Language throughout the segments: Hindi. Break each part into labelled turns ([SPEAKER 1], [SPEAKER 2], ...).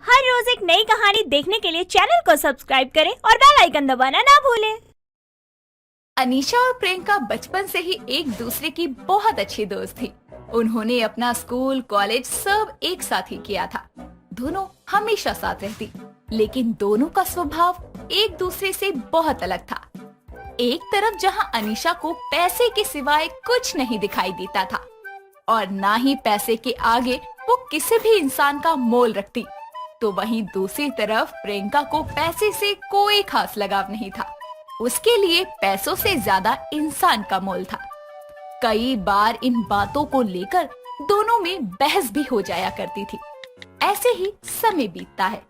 [SPEAKER 1] हर रोज एक नई कहानी देखने के लिए चैनल को सब्सक्राइब करें और बेल आइकन दबाना ना भूलें।
[SPEAKER 2] अनीशा और प्रियंका बचपन से ही एक दूसरे की बहुत अच्छी दोस्त थी। उन्होंने अपना स्कूल कॉलेज सब एक साथ ही किया था। दोनों हमेशा साथ रहती, लेकिन दोनों का स्वभाव एक दूसरे से बहुत अलग था। एक तरफ जहां अनीशा को पैसे के सिवाय कुछ नहीं दिखाई देता था और ना ही पैसे के आगे वो किसी भी इंसान का मोल रखती, तो वहीं दूसरी तरफ प्रियंका को पैसे से कोई खास लगाव नहीं था। उसके लिए पैसों से ज्यादा इंसान का मोल था। कई बार इन बातों को लेकर दोनों में बहस भी हो जाया करती थी। ऐसे ही समय बीतता है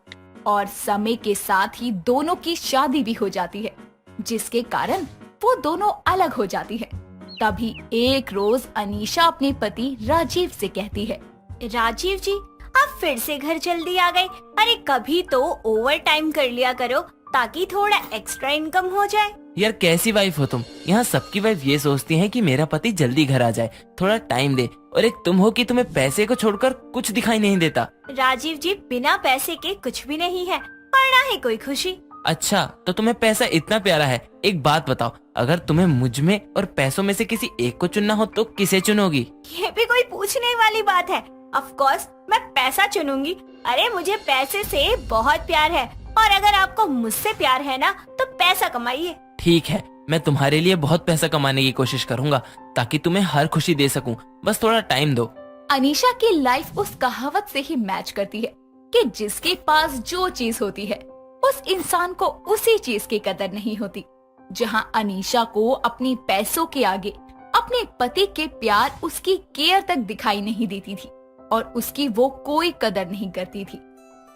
[SPEAKER 2] और समय के साथ ही दोनों की शादी भी हो जाती है, जिसके कारण वो दोनों अलग हो जाती है। तभी एक रोज अनीशा अपने पति राजीव से कहती है,
[SPEAKER 1] राजीव जी, आप फिर से घर जल्दी आ गए। अरे कभी तो ओवर टाइम कर लिया करो ताकि थोड़ा एक्स्ट्रा इनकम हो जाए।
[SPEAKER 3] यार कैसी वाइफ हो तुम। यहाँ सबकी वाइफ ये सोचती हैं कि मेरा पति जल्दी घर आ जाए, थोड़ा टाइम दे, और एक तुम हो कि तुम्हें पैसे को छोड़कर कुछ दिखाई नहीं देता।
[SPEAKER 1] राजीव जी, बिना पैसे के कुछ भी नहीं है और ना ही कोई खुशी।
[SPEAKER 3] अच्छा, तो तुम्हें पैसा इतना प्यारा है। एक बात बताओ, अगर तुम्हें मुझ में और पैसों में से किसी एक को चुनना हो तो किसे चुनोगी?
[SPEAKER 1] ये भी कोई पूछने वाली बात है। ऑफ कोर्स मैं पैसा चुनूंगी। अरे मुझे पैसे से बहुत प्यार है, और अगर आपको मुझसे प्यार है ना तो पैसा कमाइए।
[SPEAKER 3] ठीक है, मैं तुम्हारे लिए बहुत पैसा कमाने की कोशिश करूंगा ताकि तुम्हें हर खुशी दे सकूं। बस थोड़ा टाइम दो।
[SPEAKER 2] अनीशा की लाइफ उस कहावत से ही मैच करती है कि जिसके पास जो चीज होती है उस इंसान को उसी चीज की कदर नहीं होती। जहां अनीशा को अपने पैसों के आगे अपने पति के प्यार, उसकी केयर तक दिखाई नहीं देती थी और उसकी वो कोई कदर नहीं करती थी,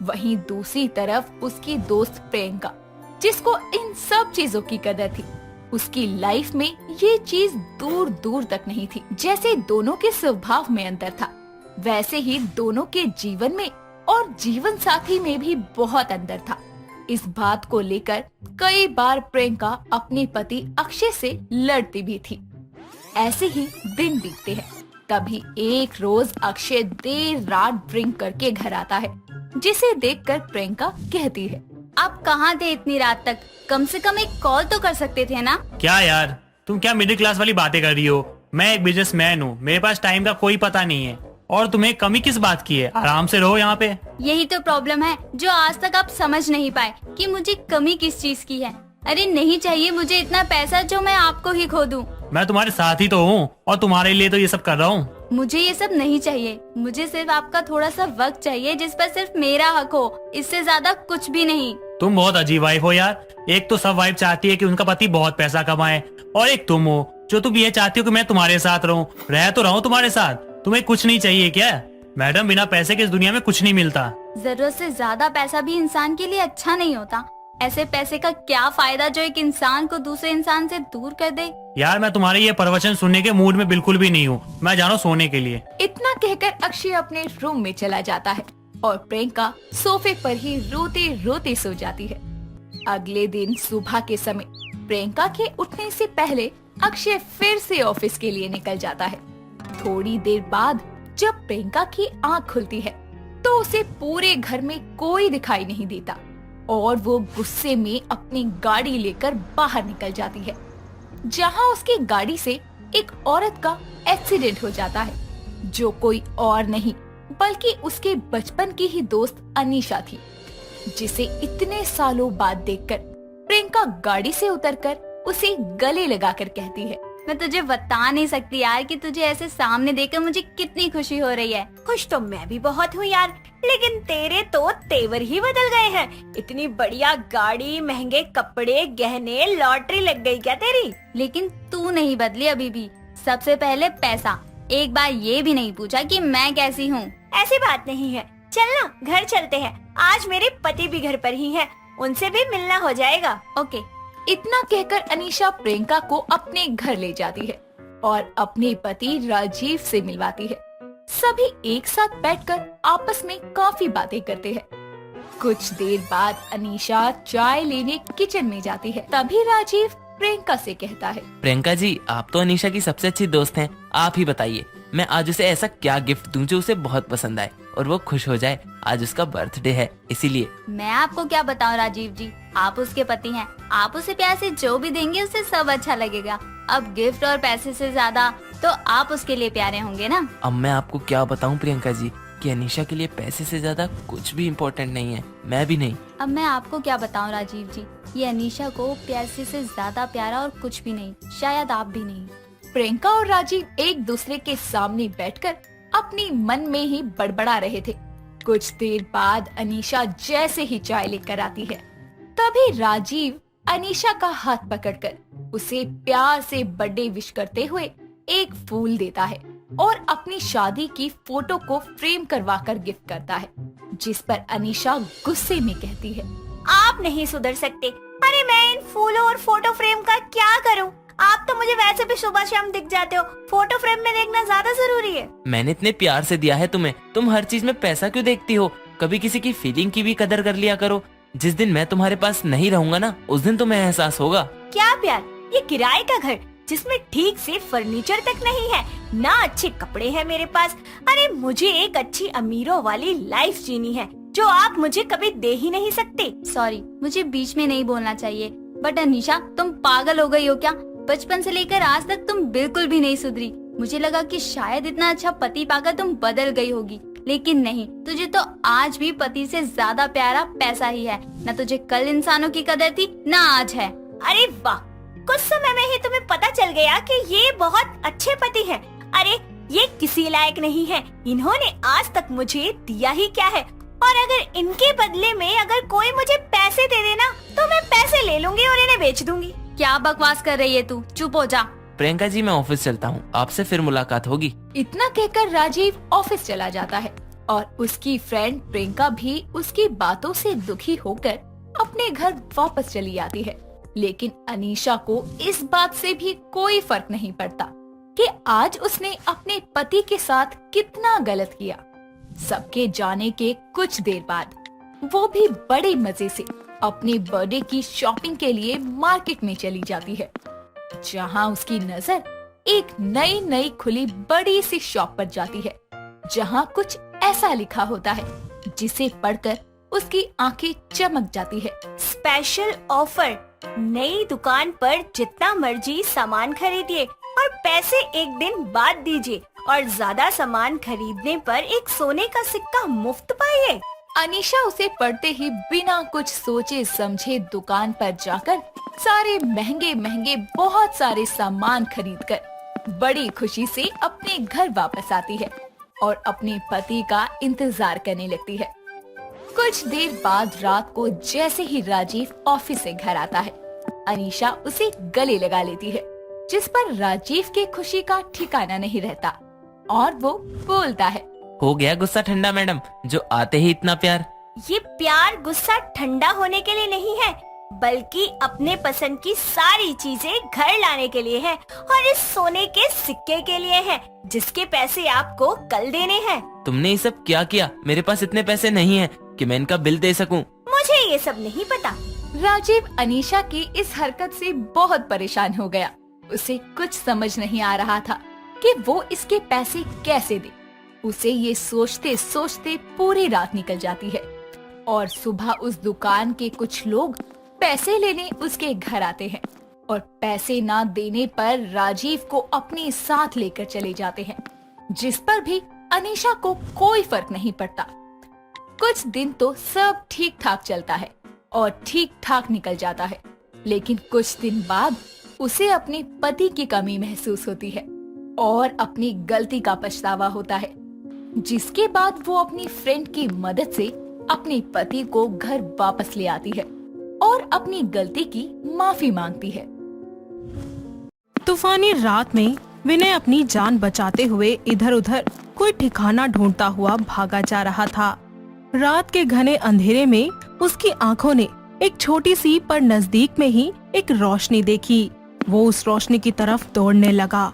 [SPEAKER 2] वहीं दूसरी तरफ उसकी दोस्त प्रियंका, जिसको इन सब चीजों की कदर थी, उसकी लाइफ में ये चीज दूर दूर तक नहीं थी। जैसे दोनों के स्वभाव में अंतर था, वैसे ही दोनों के जीवन में और जीवन साथी में भी बहुत अंतर था। इस बात को लेकर कई बार प्रियंका अपने पति अक्षय से लड़ती भी थी। ऐसे ही दिन बीतते हैं। तभी एक रोज अक्षय देर रात ड्रिंक करके घर आता है, जिसे देखकर प्रियंका कहती है,
[SPEAKER 1] आप कहाँ थे इतनी रात तक? कम से कम एक कॉल तो कर सकते थे ना।
[SPEAKER 4] क्या यार, तुम क्या मिडिल क्लास वाली बातें कर रही हो? मैं एक बिजनेसमैन हूँ, मेरे पास टाइम का कोई पता नहीं है। और तुम्हें कमी किस बात की है? आराम से रहो यहाँ पे।
[SPEAKER 1] यही तो प्रॉब्लम है जो आज तक आप समझ नहीं पाए कि मुझे कमी किस चीज की है। अरे नहीं चाहिए मुझे इतना पैसा जो मैं आपको ही खो दूं।
[SPEAKER 4] मैं तुम्हारे साथ ही तो हूँ और तुम्हारे लिए तो ये सब कर रहा हूँ।
[SPEAKER 1] मुझे ये सब नहीं चाहिए। मुझे सिर्फ आपका थोड़ा सा वक्त चाहिए जिस पर सिर्फ मेरा हक हो, इससे ज्यादा कुछ भी नहीं।
[SPEAKER 4] तुम बहुत अजीब वाइफ हो यार। एक तो सब वाइफ चाहती है कि उनका पति बहुत पैसा कमाए, और एक तुम हो जो तुम ये चाहती हो कि मैं तुम्हारे साथ रहूं। रह तो रहा हूं तुम्हारे साथ। तुम्हें कुछ नहीं चाहिए क्या? मैडम, बिना पैसे के इस दुनिया में कुछ नहीं मिलता।
[SPEAKER 1] जरूरत से ज्यादा पैसा भी इंसान के लिए अच्छा नहीं होता। ऐसे पैसे का क्या फायदा जो एक इंसान को दूसरे इंसान से दूर कर दे।
[SPEAKER 4] यार, मैं तुम्हारे ये प्रवचन सुनने के मूड में बिल्कुल भी नहीं हूँ। मैं जा रहा हूँ सोने के लिए।
[SPEAKER 2] इतना कहकर अक्षय अपने रूम में चला जाता है और प्रियंका सोफे पर ही रोते रोते सो जाती है। अगले दिन सुबह के समय प्रियंका के उठने से पहले अक्षय फिर से ऑफिस के लिए निकल जाता है। थोड़ी देर बाद जब प्रियंका की आंख खुलती है तो उसे पूरे घर में कोई दिखाई नहीं देता और वो गुस्से में अपनी गाड़ी लेकर बाहर निकल जाती है, जहां उसकी गाड़ी से एक औरत का एक्सीडेंट हो जाता है, जो कोई और नहीं बल्कि उसके बचपन की ही दोस्त अनीशा थी, जिसे इतने सालों बाद देखकर प्रियंका गाड़ी से उतरकर उसे गले लगाकर कहती है, मैं तुझे बता नहीं सकती यार कि तुझे ऐसे सामने देखकर मुझे कितनी खुशी हो रही है। खुश तो मैं भी बहुत हूँ यार, लेकिन तेरे तो तेवर ही बदल गए हैं। इतनी बढ़िया गाड़ी, महंगे कपड़े, गहने, लॉटरी लग गई क्या तेरी? लेकिन तू नहीं बदली अभी भी। सबसे पहले पैसा। एक बार ये भी नहीं पूछा कि मैं कैसी हूँ। ऐसी बात नहीं है। चल ना, घर चलते हैं। आज मेरे पति भी घर पर ही हैं, उनसे भी मिलना हो जाएगा। ओके। इतना कहकर अनीशा प्रियंका को अपने घर ले जाती है और अपने पति राजीव से मिलवाती है। सभी एक साथ बैठकर आपस में काफी बातें करते हैं। कुछ देर बाद अनीशा चाय लेने किचन में जाती है। तभी राजीव प्रियंका से कहता है,
[SPEAKER 3] प्रियंका जी, आप तो अनीशा की सबसे अच्छी दोस्त हैं। आप ही बताइए, मैं आज उसे ऐसा क्या गिफ्ट दूं जो उसे बहुत पसंद आए और वो खुश हो जाए। आज उसका बर्थडे है इसीलिए।
[SPEAKER 5] मैं आपको क्या बताऊं राजीव जी, आप उसके पति हैं। आप उसे प्यार से जो भी देंगे उसे सब अच्छा लगेगा। अब गिफ्ट और पैसे से ज्यादा तो आप उसके लिए प्यारे होंगे ना।
[SPEAKER 3] अब मैं आपको क्या बताऊं प्रियंका जी कि अनीशा के लिए पैसे से ज्यादा कुछ भी इम्पोर्टेंट नहीं है, मैं भी नहीं।
[SPEAKER 5] अब मैं आपको क्या बताऊं राजीव जी, ये अनीशा को पैसे से ज्यादा प्यारा और कुछ भी नहीं, शायद आप भी नहीं।
[SPEAKER 2] प्रियंका और राजीव एक दूसरे के सामने बैठकर अपनी मन में ही बड़बड़ा रहे थे। कुछ देर बाद अनीशा जैसे ही चाय लेकर आती है, तभी राजीव अनीशा का हाथ पकड़कर उसे प्यार से बर्थडे विश करते हुए एक फूल देता है और अपनी शादी की फोटो को फ्रेम करवाकर गिफ्ट करता है, जिस पर अनीशा गुस्से में कहती है,
[SPEAKER 1] आप नहीं सुधर सकते। अरे मैं इन फूलों और फोटो फ्रेम का क्या करूं? आप तो मुझे वैसे भी सुबह शाम दिख जाते हो, फोटो फ्रेम में देखना ज्यादा जरूरी है।
[SPEAKER 3] मैंने इतने प्यार से दिया है तुम्हें, तुम हर चीज में पैसा क्यों देखती हो? कभी किसी की फीलिंग की भी कदर कर लिया करो। जिस दिन मैं तुम्हारे पास नहीं रहूंगा ना, उस दिन तुम्हें एहसास होगा।
[SPEAKER 1] क्या प्यार? ये किराए का घर जिसमें ठीक से फर्नीचर तक नहीं है, ना अच्छे कपड़े हैं मेरे पास। अरे मुझे एक अच्छी अमीरों वाली लाइफ जीनी है जो आप मुझे कभी दे ही नहीं सकते।
[SPEAKER 5] सॉरी, मुझे बीच में नहीं बोलना चाहिए, बट अनीशा तुम पागल हो गई हो क्या? बचपन से लेकर आज तक तुम बिल्कुल भी नहीं सुधरी। मुझे लगा कि शायद इतना अच्छा पति पाकर तुम बदल गई होगी, लेकिन नहीं। तुझे तो आज भी पति से ज्यादा प्यारा पैसा ही है। न तुझे कल इंसानों की कदर थी, न आज है।
[SPEAKER 1] अरे वाह, कुछ समय में ही तुम्हें पता चल गया कि ये बहुत अच्छे पति हैं। अरे ये किसी लायक नहीं है, इन्होंने आज तक मुझे दिया ही क्या है। और अगर इनके बदले में अगर कोई मुझे पैसे दे देना तो मैं पैसे ले लूंगी और इन्हें बेच दूंगी।
[SPEAKER 5] क्या बकवास कर रही है तू? चुप हो जा।
[SPEAKER 3] प्रियंका जी मैं ऑफिस चलता हूँ, आपसे फिर मुलाकात होगी।
[SPEAKER 2] इतना कहकर राजीव ऑफिस चला जाता है और उसकी फ्रेंड प्रियंका भी उसकी बातों से दुखी होकर अपने घर वापस चली आती है। लेकिन अनीशा को इस बात से भी कोई फर्क नहीं पड़ता कि आज उसने अपने पति के साथ कितना गलत किया। सबके जाने के कुछ देर बाद वो भी बड़े मजे से अपने बर्थडे की शॉपिंग के लिए मार्केट में चली जाती है, जहां उसकी नजर एक नई खुली बड़ी सी शॉप पर जाती है, जहां कुछ ऐसा लिखा होता है जिसे पढ़कर उसकी आंखें चमक जाती है।
[SPEAKER 1] स्पेशल ऑफर, नई दुकान पर जितना मर्जी सामान खरीदिए और पैसे एक दिन बाद दीजिए और ज्यादा सामान खरीदने पर एक सोने का सिक्का मुफ्त पाइए।
[SPEAKER 2] अनीशा उसे पढ़ते ही बिना कुछ सोचे समझे दुकान पर जाकर सारे महंगे बहुत सारे सामान खरीदकर बड़ी खुशी से अपने घर वापस आती है और अपने पति का इंतजार करने लगती है। कुछ देर बाद रात को जैसे ही राजीव ऑफिस से घर आता है, अनीशा उसे गले लगा लेती है, जिस पर राजीव के खुशी का ठिकाना नहीं रहता और वो बोलता है,
[SPEAKER 3] हो गया गुस्सा ठंडा मैडम, जो आते ही इतना प्यार।
[SPEAKER 1] ये प्यार गुस्सा ठंडा होने के लिए नहीं है, बल्कि अपने पसंद की सारी चीजें घर लाने के लिए है और इस सोने के सिक्के के लिए है जिसके पैसे आपको कल देने हैं।
[SPEAKER 3] तुमने ये सब क्या किया? मेरे पास इतने पैसे नहीं हैं कि मैं इनका बिल दे सकूं।
[SPEAKER 1] मुझे ये सब नहीं पता।
[SPEAKER 2] राजीव अनीशा की इस हरकत से बहुत परेशान हो गया। उसे कुछ समझ नहीं आ रहा था कि वो इसके पैसे कैसे दे। उसे ये सोचते सोचते पूरी रात निकल जाती है और सुबह उस दुकान के कुछ लोग पैसे लेने उसके घर आते हैं और पैसे ना देने पर राजीव को अपने साथ लेकर चले जाते हैं, जिस पर भी अनीशा को कोई फर्क नहीं पड़ता। कुछ दिन तो सब ठीक ठाक चलता है और ठीक ठाक निकल जाता है, लेकिन कुछ दिन बाद उसे अपने पति की कमी महसूस होती है और अपनी गलती का पछतावा होता है, जिसके बाद वो अपनी फ्रेंड की मदद से अपने पति को घर वापस ले आती है और अपनी गलती की माफी मांगती है।
[SPEAKER 6] तूफानी रात में विनय अपनी जान बचाते हुए इधर उधर कोई ठिकाना ढूंढता हुआ भागा जा रहा था। रात के घने अंधेरे में उसकी आंखों ने एक छोटी सी पर नजदीक में ही एक रोशनी देखी। वो उस रोशनी की तरफ दौड़ने लगा।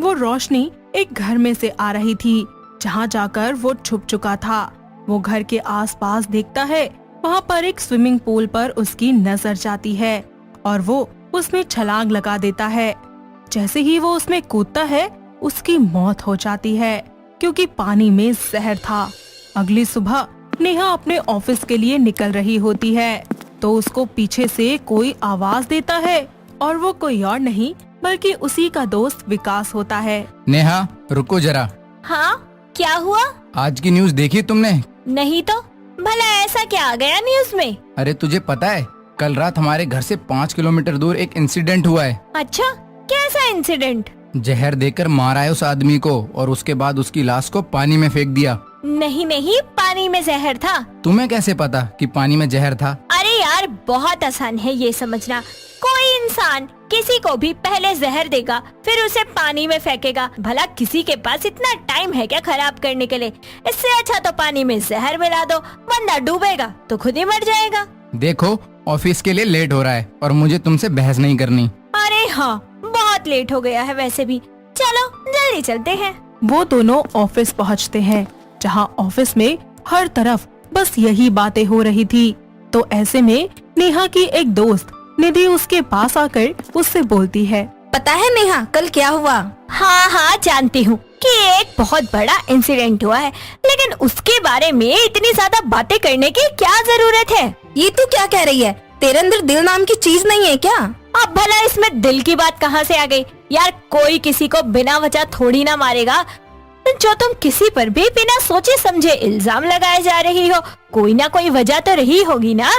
[SPEAKER 6] वो रोशनी एक घर में से आ रही थी, जहाँ जाकर वो छुप चुका था। वो घर के आसपास देखता है, वहाँ पर एक स्विमिंग पूल पर उसकी नजर जाती है और वो उसमें छलांग लगा देता है। जैसे ही वो उसमें कूदता है, उसकी मौत हो जाती है क्योंकि पानी में जहर था। अगली सुबह नेहा अपने ऑफिस के लिए निकल रही होती है तो उसको पीछे से कोई आवाज देता है और वो कोई और नहीं बल्कि उसी का दोस्त विकास होता है।
[SPEAKER 7] नेहा रुको जरा,
[SPEAKER 1] हाँ, क्या हुआ?
[SPEAKER 7] आज की न्यूज़ देखी तुमने?
[SPEAKER 1] नहीं तो, भला ऐसा क्या आ गया न्यूज में?
[SPEAKER 7] अरे तुझे पता है कल रात हमारे घर से 5 किलोमीटर दूर एक इंसिडेंट हुआ है।
[SPEAKER 1] अच्छा, कैसा इंसिडेंट?
[SPEAKER 7] जहर देकर मारा है उस आदमी को और उसके बाद उसकी लाश को पानी में फेंक दिया।
[SPEAKER 1] नहीं नहीं, पानी में जहर था।
[SPEAKER 7] तुम्हें कैसे पता कि पानी में जहर था?
[SPEAKER 1] अरे यार, बहुत आसान है ये समझना। कोई इंसान किसी को भी पहले जहर देगा फिर उसे पानी में फेंकेगा। भला किसी के पास इतना टाइम है क्या खराब करने के लिए? इससे अच्छा तो पानी में जहर मिला दो, बंदा डूबेगा तो खुद ही मर जाएगा।
[SPEAKER 7] देखो ऑफिस के लिए लेट हो रहा है और मुझे तुमसे बहस नहीं करनी।
[SPEAKER 1] अरे हाँ, बहुत लेट हो गया है वैसे भी। चलो जल्दी चलते हैं।
[SPEAKER 6] वो दोनों ऑफिस पहुंचते हैं जहां ऑफिस में हर तरफ बस यही बातें हो रही थी। तो ऐसे में नेहा की एक दोस्त निधि उसके पास आकर उससे बोलती है,
[SPEAKER 8] पता है नेहा कल क्या हुआ?
[SPEAKER 1] हाँ हाँ, जानती हूँ कि एक बहुत बड़ा इंसिडेंट हुआ है, लेकिन उसके बारे में इतनी ज्यादा बातें करने की क्या जरूरत है?
[SPEAKER 8] ये तू क्या कह रही है? तेरे अंदर दिल नाम की चीज नहीं है क्या?
[SPEAKER 1] अब भला इसमें दिल की बात कहाँ से आ गई? यार, कोई किसी को बिना वजह थोड़ी ना मारेगा। जो तुम किसी पर भी बिना सोचे समझे इल्जाम लगाए जा रही हो, कोई ना कोई वजह तो रही होगी ना।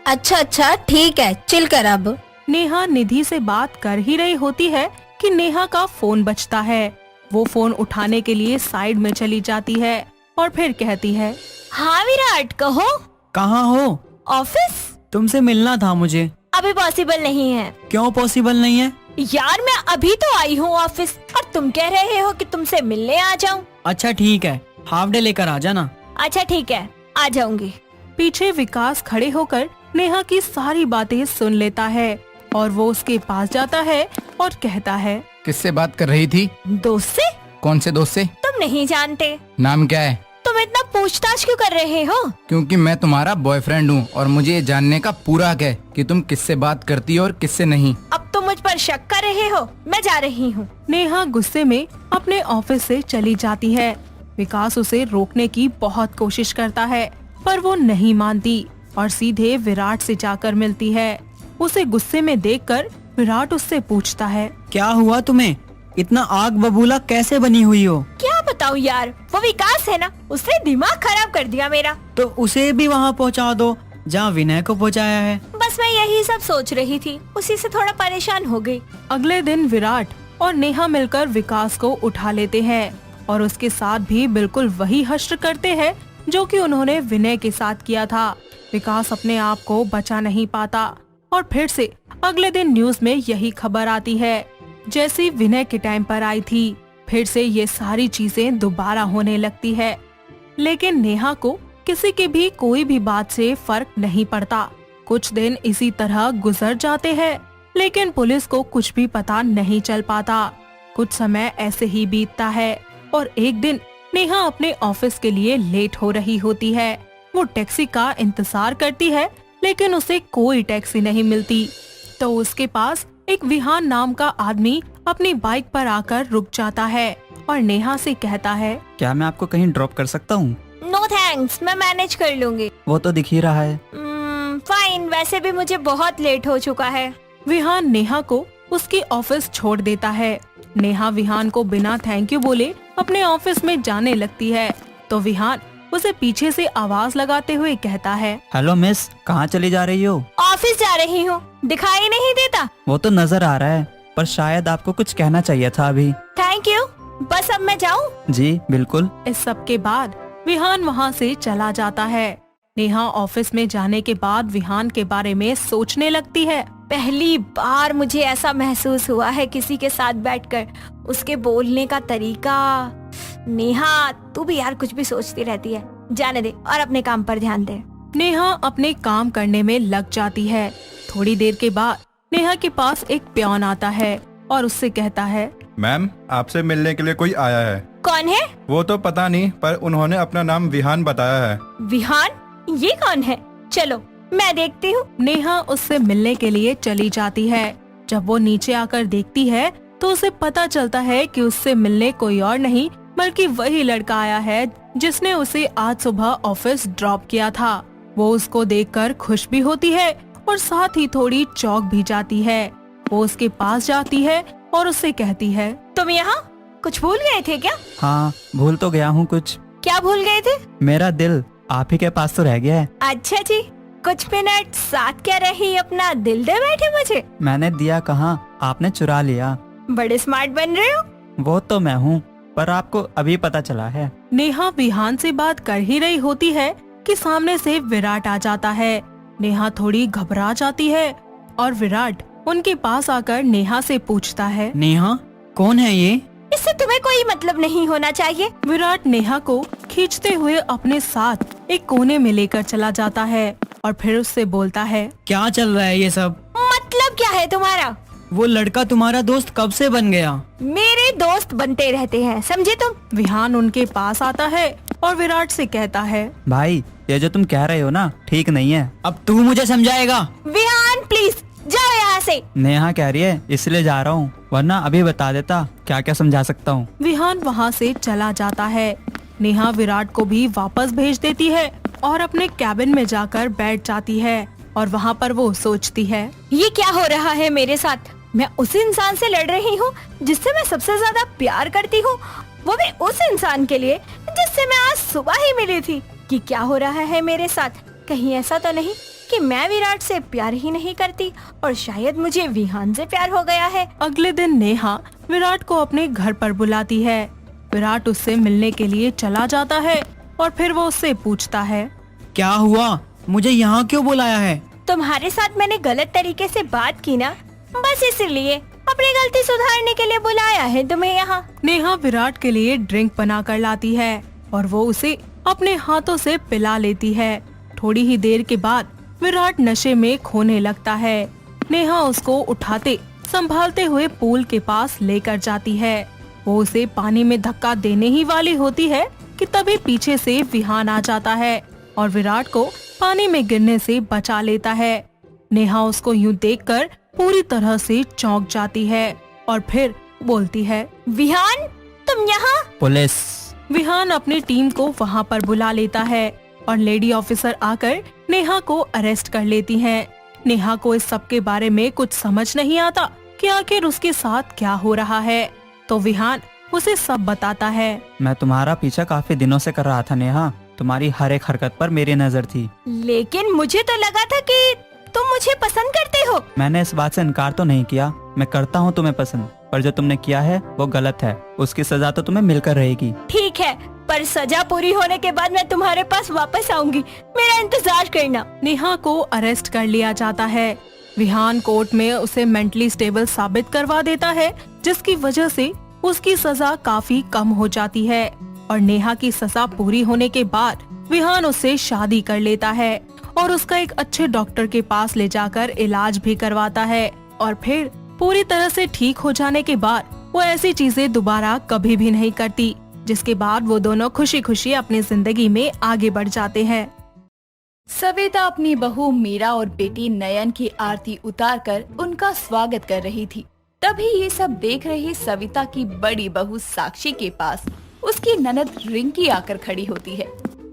[SPEAKER 8] अच्छा ठीक है, चिल कर अब।
[SPEAKER 6] नेहा निधि से बात कर ही रही होती है कि नेहा का फोन बजता है। वो फोन उठाने के लिए साइड में चली जाती है और फिर कहती है,
[SPEAKER 1] हाँ विराट, कहो।
[SPEAKER 9] कहाँ हो?
[SPEAKER 1] ऑफिस?
[SPEAKER 9] तुमसे मिलना था मुझे।
[SPEAKER 1] अभी पॉसिबल नहीं है।
[SPEAKER 9] क्यों पॉसिबल नहीं है?
[SPEAKER 1] यार, मैं अभी तो आई हूँ ऑफिस और तुम कह रहे हो कि तुमसे मिलने आ जाऊँ।
[SPEAKER 9] अच्छा ठीक है, हाफ डे लेकर आ जाना।
[SPEAKER 1] अच्छा ठीक है, आ जाऊंगी।
[SPEAKER 6] पीछे विकास खड़े होकर नेहा की सारी बातें सुन लेता है और वो उसके पास जाता है और कहता है,
[SPEAKER 7] किससे बात कर रही थी?
[SPEAKER 1] दोस्त से?
[SPEAKER 7] कौन से दोस्त से?
[SPEAKER 1] तुम नहीं जानते?
[SPEAKER 7] नाम क्या है?
[SPEAKER 1] तुम इतना पूछताछ क्यों कर रहे हो?
[SPEAKER 7] क्योंकि मैं तुम्हारा बॉयफ्रेंड हूँ और मुझे ये जानने का पूरा हक है कि तुम किससे बात करती हो और किससे नहीं।
[SPEAKER 1] अब तुम मुझ पर शक कर रहे हो? मैं जा रही हूँ।
[SPEAKER 6] नेहा गुस्से में अपने ऑफिस से चली जाती है। विकास उसे रोकने की बहुत कोशिश करता है पर वो नहीं मानती और सीधे विराट से जाकर मिलती है। उसे गुस्से में देखकर विराट उससे पूछता है,
[SPEAKER 9] क्या हुआ तुम्हें? इतना आग बबूला कैसे बनी हुई हो?
[SPEAKER 1] क्या बताऊँ यार, वो विकास है ना, उसने दिमाग खराब कर दिया मेरा।
[SPEAKER 9] तो उसे भी वहाँ पहुँचा दो जहाँ विनय को पहुँचाया है।
[SPEAKER 1] बस मैं यही सब सोच रही थी, उसी से थोड़ा परेशान हो गई।
[SPEAKER 6] अगले दिन विराट और नेहा मिलकर विकास को उठा लेते हैं और उसके साथ भी बिल्कुल वही हश्र करते हैं जो कि उन्होंने विनय के साथ किया था। विकास अपने आप को बचा नहीं पाता और फिर से अगले दिन न्यूज में यही खबर आती है जैसी विनय के टाइम पर आई थी। फिर से ये सारी चीजें दोबारा होने लगती है, लेकिन नेहा को किसी की भी कोई भी बात से फर्क नहीं पड़ता। कुछ दिन इसी तरह गुजर जाते हैं, लेकिन पुलिस को कुछ भी पता नहीं चल पाता। कुछ समय ऐसे ही बीतता है और एक दिन नेहा अपने ऑफिस के लिए लेट हो रही होती है। वो टैक्सी का इंतजार करती है लेकिन उसे कोई टैक्सी नहीं मिलती। तो उसके पास एक विहान नाम का आदमी अपनी बाइक पर आकर रुक जाता है और नेहा से कहता है,
[SPEAKER 9] क्या मैं आपको कहीं ड्रॉप कर सकता हूँ?
[SPEAKER 1] नो थैंक्स, मैं मैनेज कर लूंगी।
[SPEAKER 9] वो तो दिख ही रहा है।
[SPEAKER 1] फाइन, वैसे भी मुझे बहुत लेट हो चुका है।
[SPEAKER 6] विहान नेहा को उसकी ऑफिस छोड़ देता है। नेहा विहान को बिना थैंक यू बोले अपने ऑफिस में जाने लगती है तो विहान उसे पीछे से आवाज लगाते हुए कहता है,
[SPEAKER 9] हेलो मिस, कहाँ चली जा रही हो?
[SPEAKER 1] ऑफिस जा रही हूँ, दिखाई नहीं देता?
[SPEAKER 9] वो तो नजर आ रहा है, पर शायद आपको कुछ कहना चाहिए था अभी।
[SPEAKER 1] थैंक यू, बस अब मैं जाऊँ?
[SPEAKER 9] जी बिल्कुल।
[SPEAKER 6] इस सब के बाद विहान वहाँ से चला जाता है। नेहा ऑफिस में जाने के बाद विहान के बारे में सोचने लगती है।
[SPEAKER 1] पहली बार मुझे ऐसा महसूस हुआ है किसी के साथ बैठकर, उसके बोलने का तरीका। नेहा, तू भी यार कुछ भी सोचती रहती है, जाने दे और अपने काम पर ध्यान दे।
[SPEAKER 6] नेहा अपने काम करने में लग जाती है। थोड़ी देर के बाद नेहा के पास एक प्यान आता है और उससे कहता है,
[SPEAKER 10] मैम, आपसे मिलने के लिए कोई आया है।
[SPEAKER 1] कौन है?
[SPEAKER 10] वो तो पता नहीं, पर उन्होंने अपना नाम विहान बताया है।
[SPEAKER 1] विहान? ये कौन है? चलो मैं देखती हूँ।
[SPEAKER 6] नेहा उससे मिलने के लिए चली जाती है। जब वो नीचे आकर देखती है तो उसे पता चलता है कि उससे मिलने कोई और नहीं बल्कि वही लड़का आया है जिसने उसे आज सुबह ऑफिस ड्रॉप किया था। वो उसको देखकर खुश भी होती है और साथ ही थोड़ी चौंक भी जाती है। वो उसके पास जाती है और उससे कहती है,
[SPEAKER 1] तुम यहाँ कुछ भूल गए थे क्या?
[SPEAKER 9] हाँ, भूल तो गया हूँ कुछ।
[SPEAKER 1] क्या भूल गए थे?
[SPEAKER 9] मेरा दिल आप ही के पास तो रह गया है।
[SPEAKER 1] अच्छा जी, कुछ मिनट साथ क्या रही अपना दिल दे बैठे मुझे।
[SPEAKER 9] मैंने दिया कहाँ, आपने चुरा लिया।
[SPEAKER 1] बड़े स्मार्ट बन रहे हो।
[SPEAKER 9] वो तो मैं हूँ, पर आपको अभी पता चला है।
[SPEAKER 6] नेहा विहान से बात कर ही रही होती है कि सामने से विराट आ जाता है। नेहा थोड़ी घबरा जाती है और विराट उनके पास आकर नेहा से पूछता है,
[SPEAKER 9] नेहा, कौन है ये?
[SPEAKER 1] इससे तुम्हें कोई मतलब नहीं होना चाहिए।
[SPEAKER 6] विराट नेहा को खींचते हुए अपने साथ एक कोने में लेकर चला जाता है और फिर उससे बोलता है,
[SPEAKER 9] क्या चल रहा है ये सब?
[SPEAKER 1] मतलब क्या है तुम्हारा?
[SPEAKER 9] वो लड़का तुम्हारा दोस्त कब से बन गया?
[SPEAKER 1] मेरे दोस्त बनते रहते हैं, समझे तुम।
[SPEAKER 6] विहान उनके पास आता है और विराट से कहता है,
[SPEAKER 9] भाई, ये जो तुम कह रहे हो ना, ठीक नहीं है। अब तू मुझे समझाएगा।
[SPEAKER 1] विहान प्लीज जाओ यहाँ से।
[SPEAKER 9] नेहा कह रही है इसलिए जा रहा हूँ, वरना अभी बता देता क्या क्या समझा सकता हूँ।
[SPEAKER 6] विहान वहाँ से चला जाता है। नेहा विराट को भी वापस भेज देती है और अपने कैबिन में जाकर बैठ जाती है और वहाँ पर वो सोचती है,
[SPEAKER 1] ये क्या हो रहा है मेरे साथ? मैं उस इंसान से लड़ रही हूँ जिससे मैं सबसे ज्यादा प्यार करती हूँ, वो भी उस इंसान के लिए जिससे मैं आज सुबह ही मिली थी। कि क्या हो रहा है मेरे साथ? कहीं ऐसा तो नहीं कि मैं विराट से प्यार ही नहीं करती और शायद मुझे विहान से प्यार हो गया है।
[SPEAKER 6] अगले दिन नेहा विराट को अपने घर पर बुलाती है। विराट उससे मिलने के लिए चला जाता है और फिर वो उससे पूछता है,
[SPEAKER 9] क्या हुआ, मुझे यहाँ क्यों बुलाया है?
[SPEAKER 1] तुम्हारे साथ मैंने गलत तरीके से बात की ना, बस इसलिए अपनी गलती सुधारने के लिए बुलाया है तुम्हें यहाँ।
[SPEAKER 6] नेहा विराट के लिए ड्रिंक बना कर लाती है और वो उसे अपने हाथों से पिला लेती है। थोड़ी ही देर के बाद विराट नशे में खोने लगता है। नेहा उसको उठाते संभालते हुए पूल के पास लेकर जाती है। वो उसे पानी में धक्का देने ही वाली होती है कि तभी पीछे से विहान आ जाता है और विराट को पानी में गिरने से बचा लेता है। नेहा उसको यूं देखकर पूरी तरह से चौंक जाती है और फिर बोलती है,
[SPEAKER 1] विहान तुम यहाँ?
[SPEAKER 9] पुलिस।
[SPEAKER 6] विहान अपनी टीम को वहाँ पर बुला लेता है और लेडी ऑफिसर आकर नेहा को अरेस्ट कर लेती हैं। नेहा को इस सब के बारे में कुछ समझ नहीं आता कि आखिर उसके साथ क्या हो रहा है, तो विहान उसे सब बताता है।
[SPEAKER 9] मैं तुम्हारा पीछा काफी दिनों से कर रहा था नेहा, तुम्हारी हर एक हरकत पर मेरी नजर थी।
[SPEAKER 1] लेकिन मुझे तो लगा था कि तुम मुझे पसंद करते हो।
[SPEAKER 9] मैंने इस बात से इनकार तो नहीं किया, मैं करता हूँ तुम्हें पसंद, पर जो तुमने किया है वो गलत है। उसकी सजा तो तुम्हें मिलकर रहेगी।
[SPEAKER 1] ठीक है, पर सजा पूरी होने के बाद मैं तुम्हारे पास वापस आऊंगी, मेरा इंतजार करना।
[SPEAKER 6] नेहा को अरेस्ट कर लिया जाता है। विहान कोर्ट में उसे मेंटली स्टेबल साबित करवा देता है, जिसकी वजह से उसकी सजा काफी कम हो जाती है और नेहा की सजा पूरी होने के बाद विहान उससे शादी कर लेता है और उसका एक अच्छे डॉक्टर के पास ले जाकर इलाज भी करवाता है और फिर पूरी तरह से ठीक हो जाने के बाद वो ऐसी चीजें दोबारा कभी भी नहीं करती, जिसके बाद वो दोनों खुशी खुशी अपनी जिंदगी में आगे बढ़ जाते हैं।
[SPEAKER 2] सविता अपनी बहू मीरा और बेटी नयन की आरती उतारकर उनका स्वागत कर रही थी। तभी ये सब देख रही सविता की बड़ी बहू साक्षी के पास उसकी ननद रिंकी आकर खड़ी होती है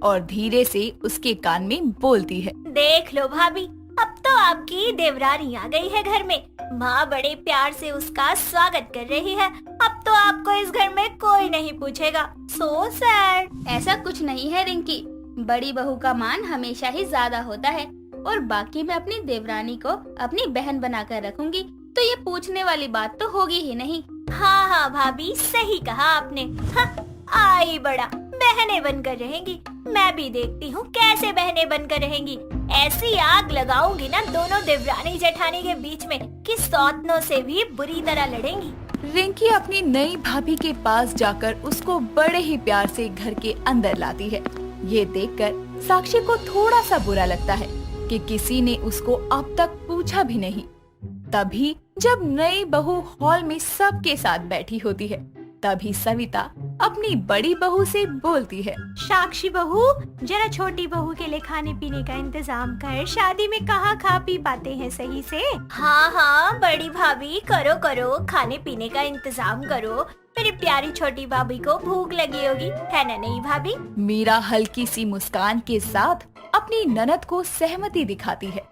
[SPEAKER 2] और धीरे से उसके कान में बोलती है,
[SPEAKER 1] देख लो भाभी, अब तो आपकी देवरानी आ गई है घर में। माँ बड़े प्यार से उसका स्वागत कर रही है। अब तो आपको इस घर में कोई नहीं पूछेगा। So sad.
[SPEAKER 5] ऐसा कुछ नहीं है रिंकी, बड़ी बहू का मान हमेशा ही ज्यादा होता है और बाकी मैं अपनी देवरानी को अपनी बहन बनाकर रखूंगी, तो ये पूछने वाली बात तो होगी ही नहीं।
[SPEAKER 1] हाँ हाँ भाभी, सही कहा आपने। हाँ, आई बड़ा, बहनें बनकर रहेंगी। मैं भी देखती हूँ कैसे बहनें बनकर रहेंगी। ऐसी आग लगाऊंगी ना दोनों देवरानी जेठानी के बीच में कि सौतनों से भी बुरी तरह लड़ेंगी।
[SPEAKER 2] रिंकी अपनी नई भाभी के पास जाकर उसको बड़े ही प्यार से घर के अंदर लाती है। ये देखकर साक्षी को थोड़ा सा बुरा लगता है कि किसी ने उसको अब तक पूछा भी नहीं। तभी जब नई बहू हॉल में सबके साथ बैठी होती है तभी सविता अपनी बड़ी बहू से बोलती है।
[SPEAKER 1] साक्षी बहू, जरा छोटी बहू के लिए खाने पीने का इंतजाम कर। शादी में कहाँ खा पी पाते हैं सही से। हाँ हाँ बड़ी भाभी, करो करो, खाने पीने का इंतजाम करो। मेरी प्यारी छोटी भाभी को भूख लगी होगी, है ना नहीं भाभी?
[SPEAKER 2] मीरा हल्की सी मुस्कान के साथ अपनी ननद को सहमति दिखाती है।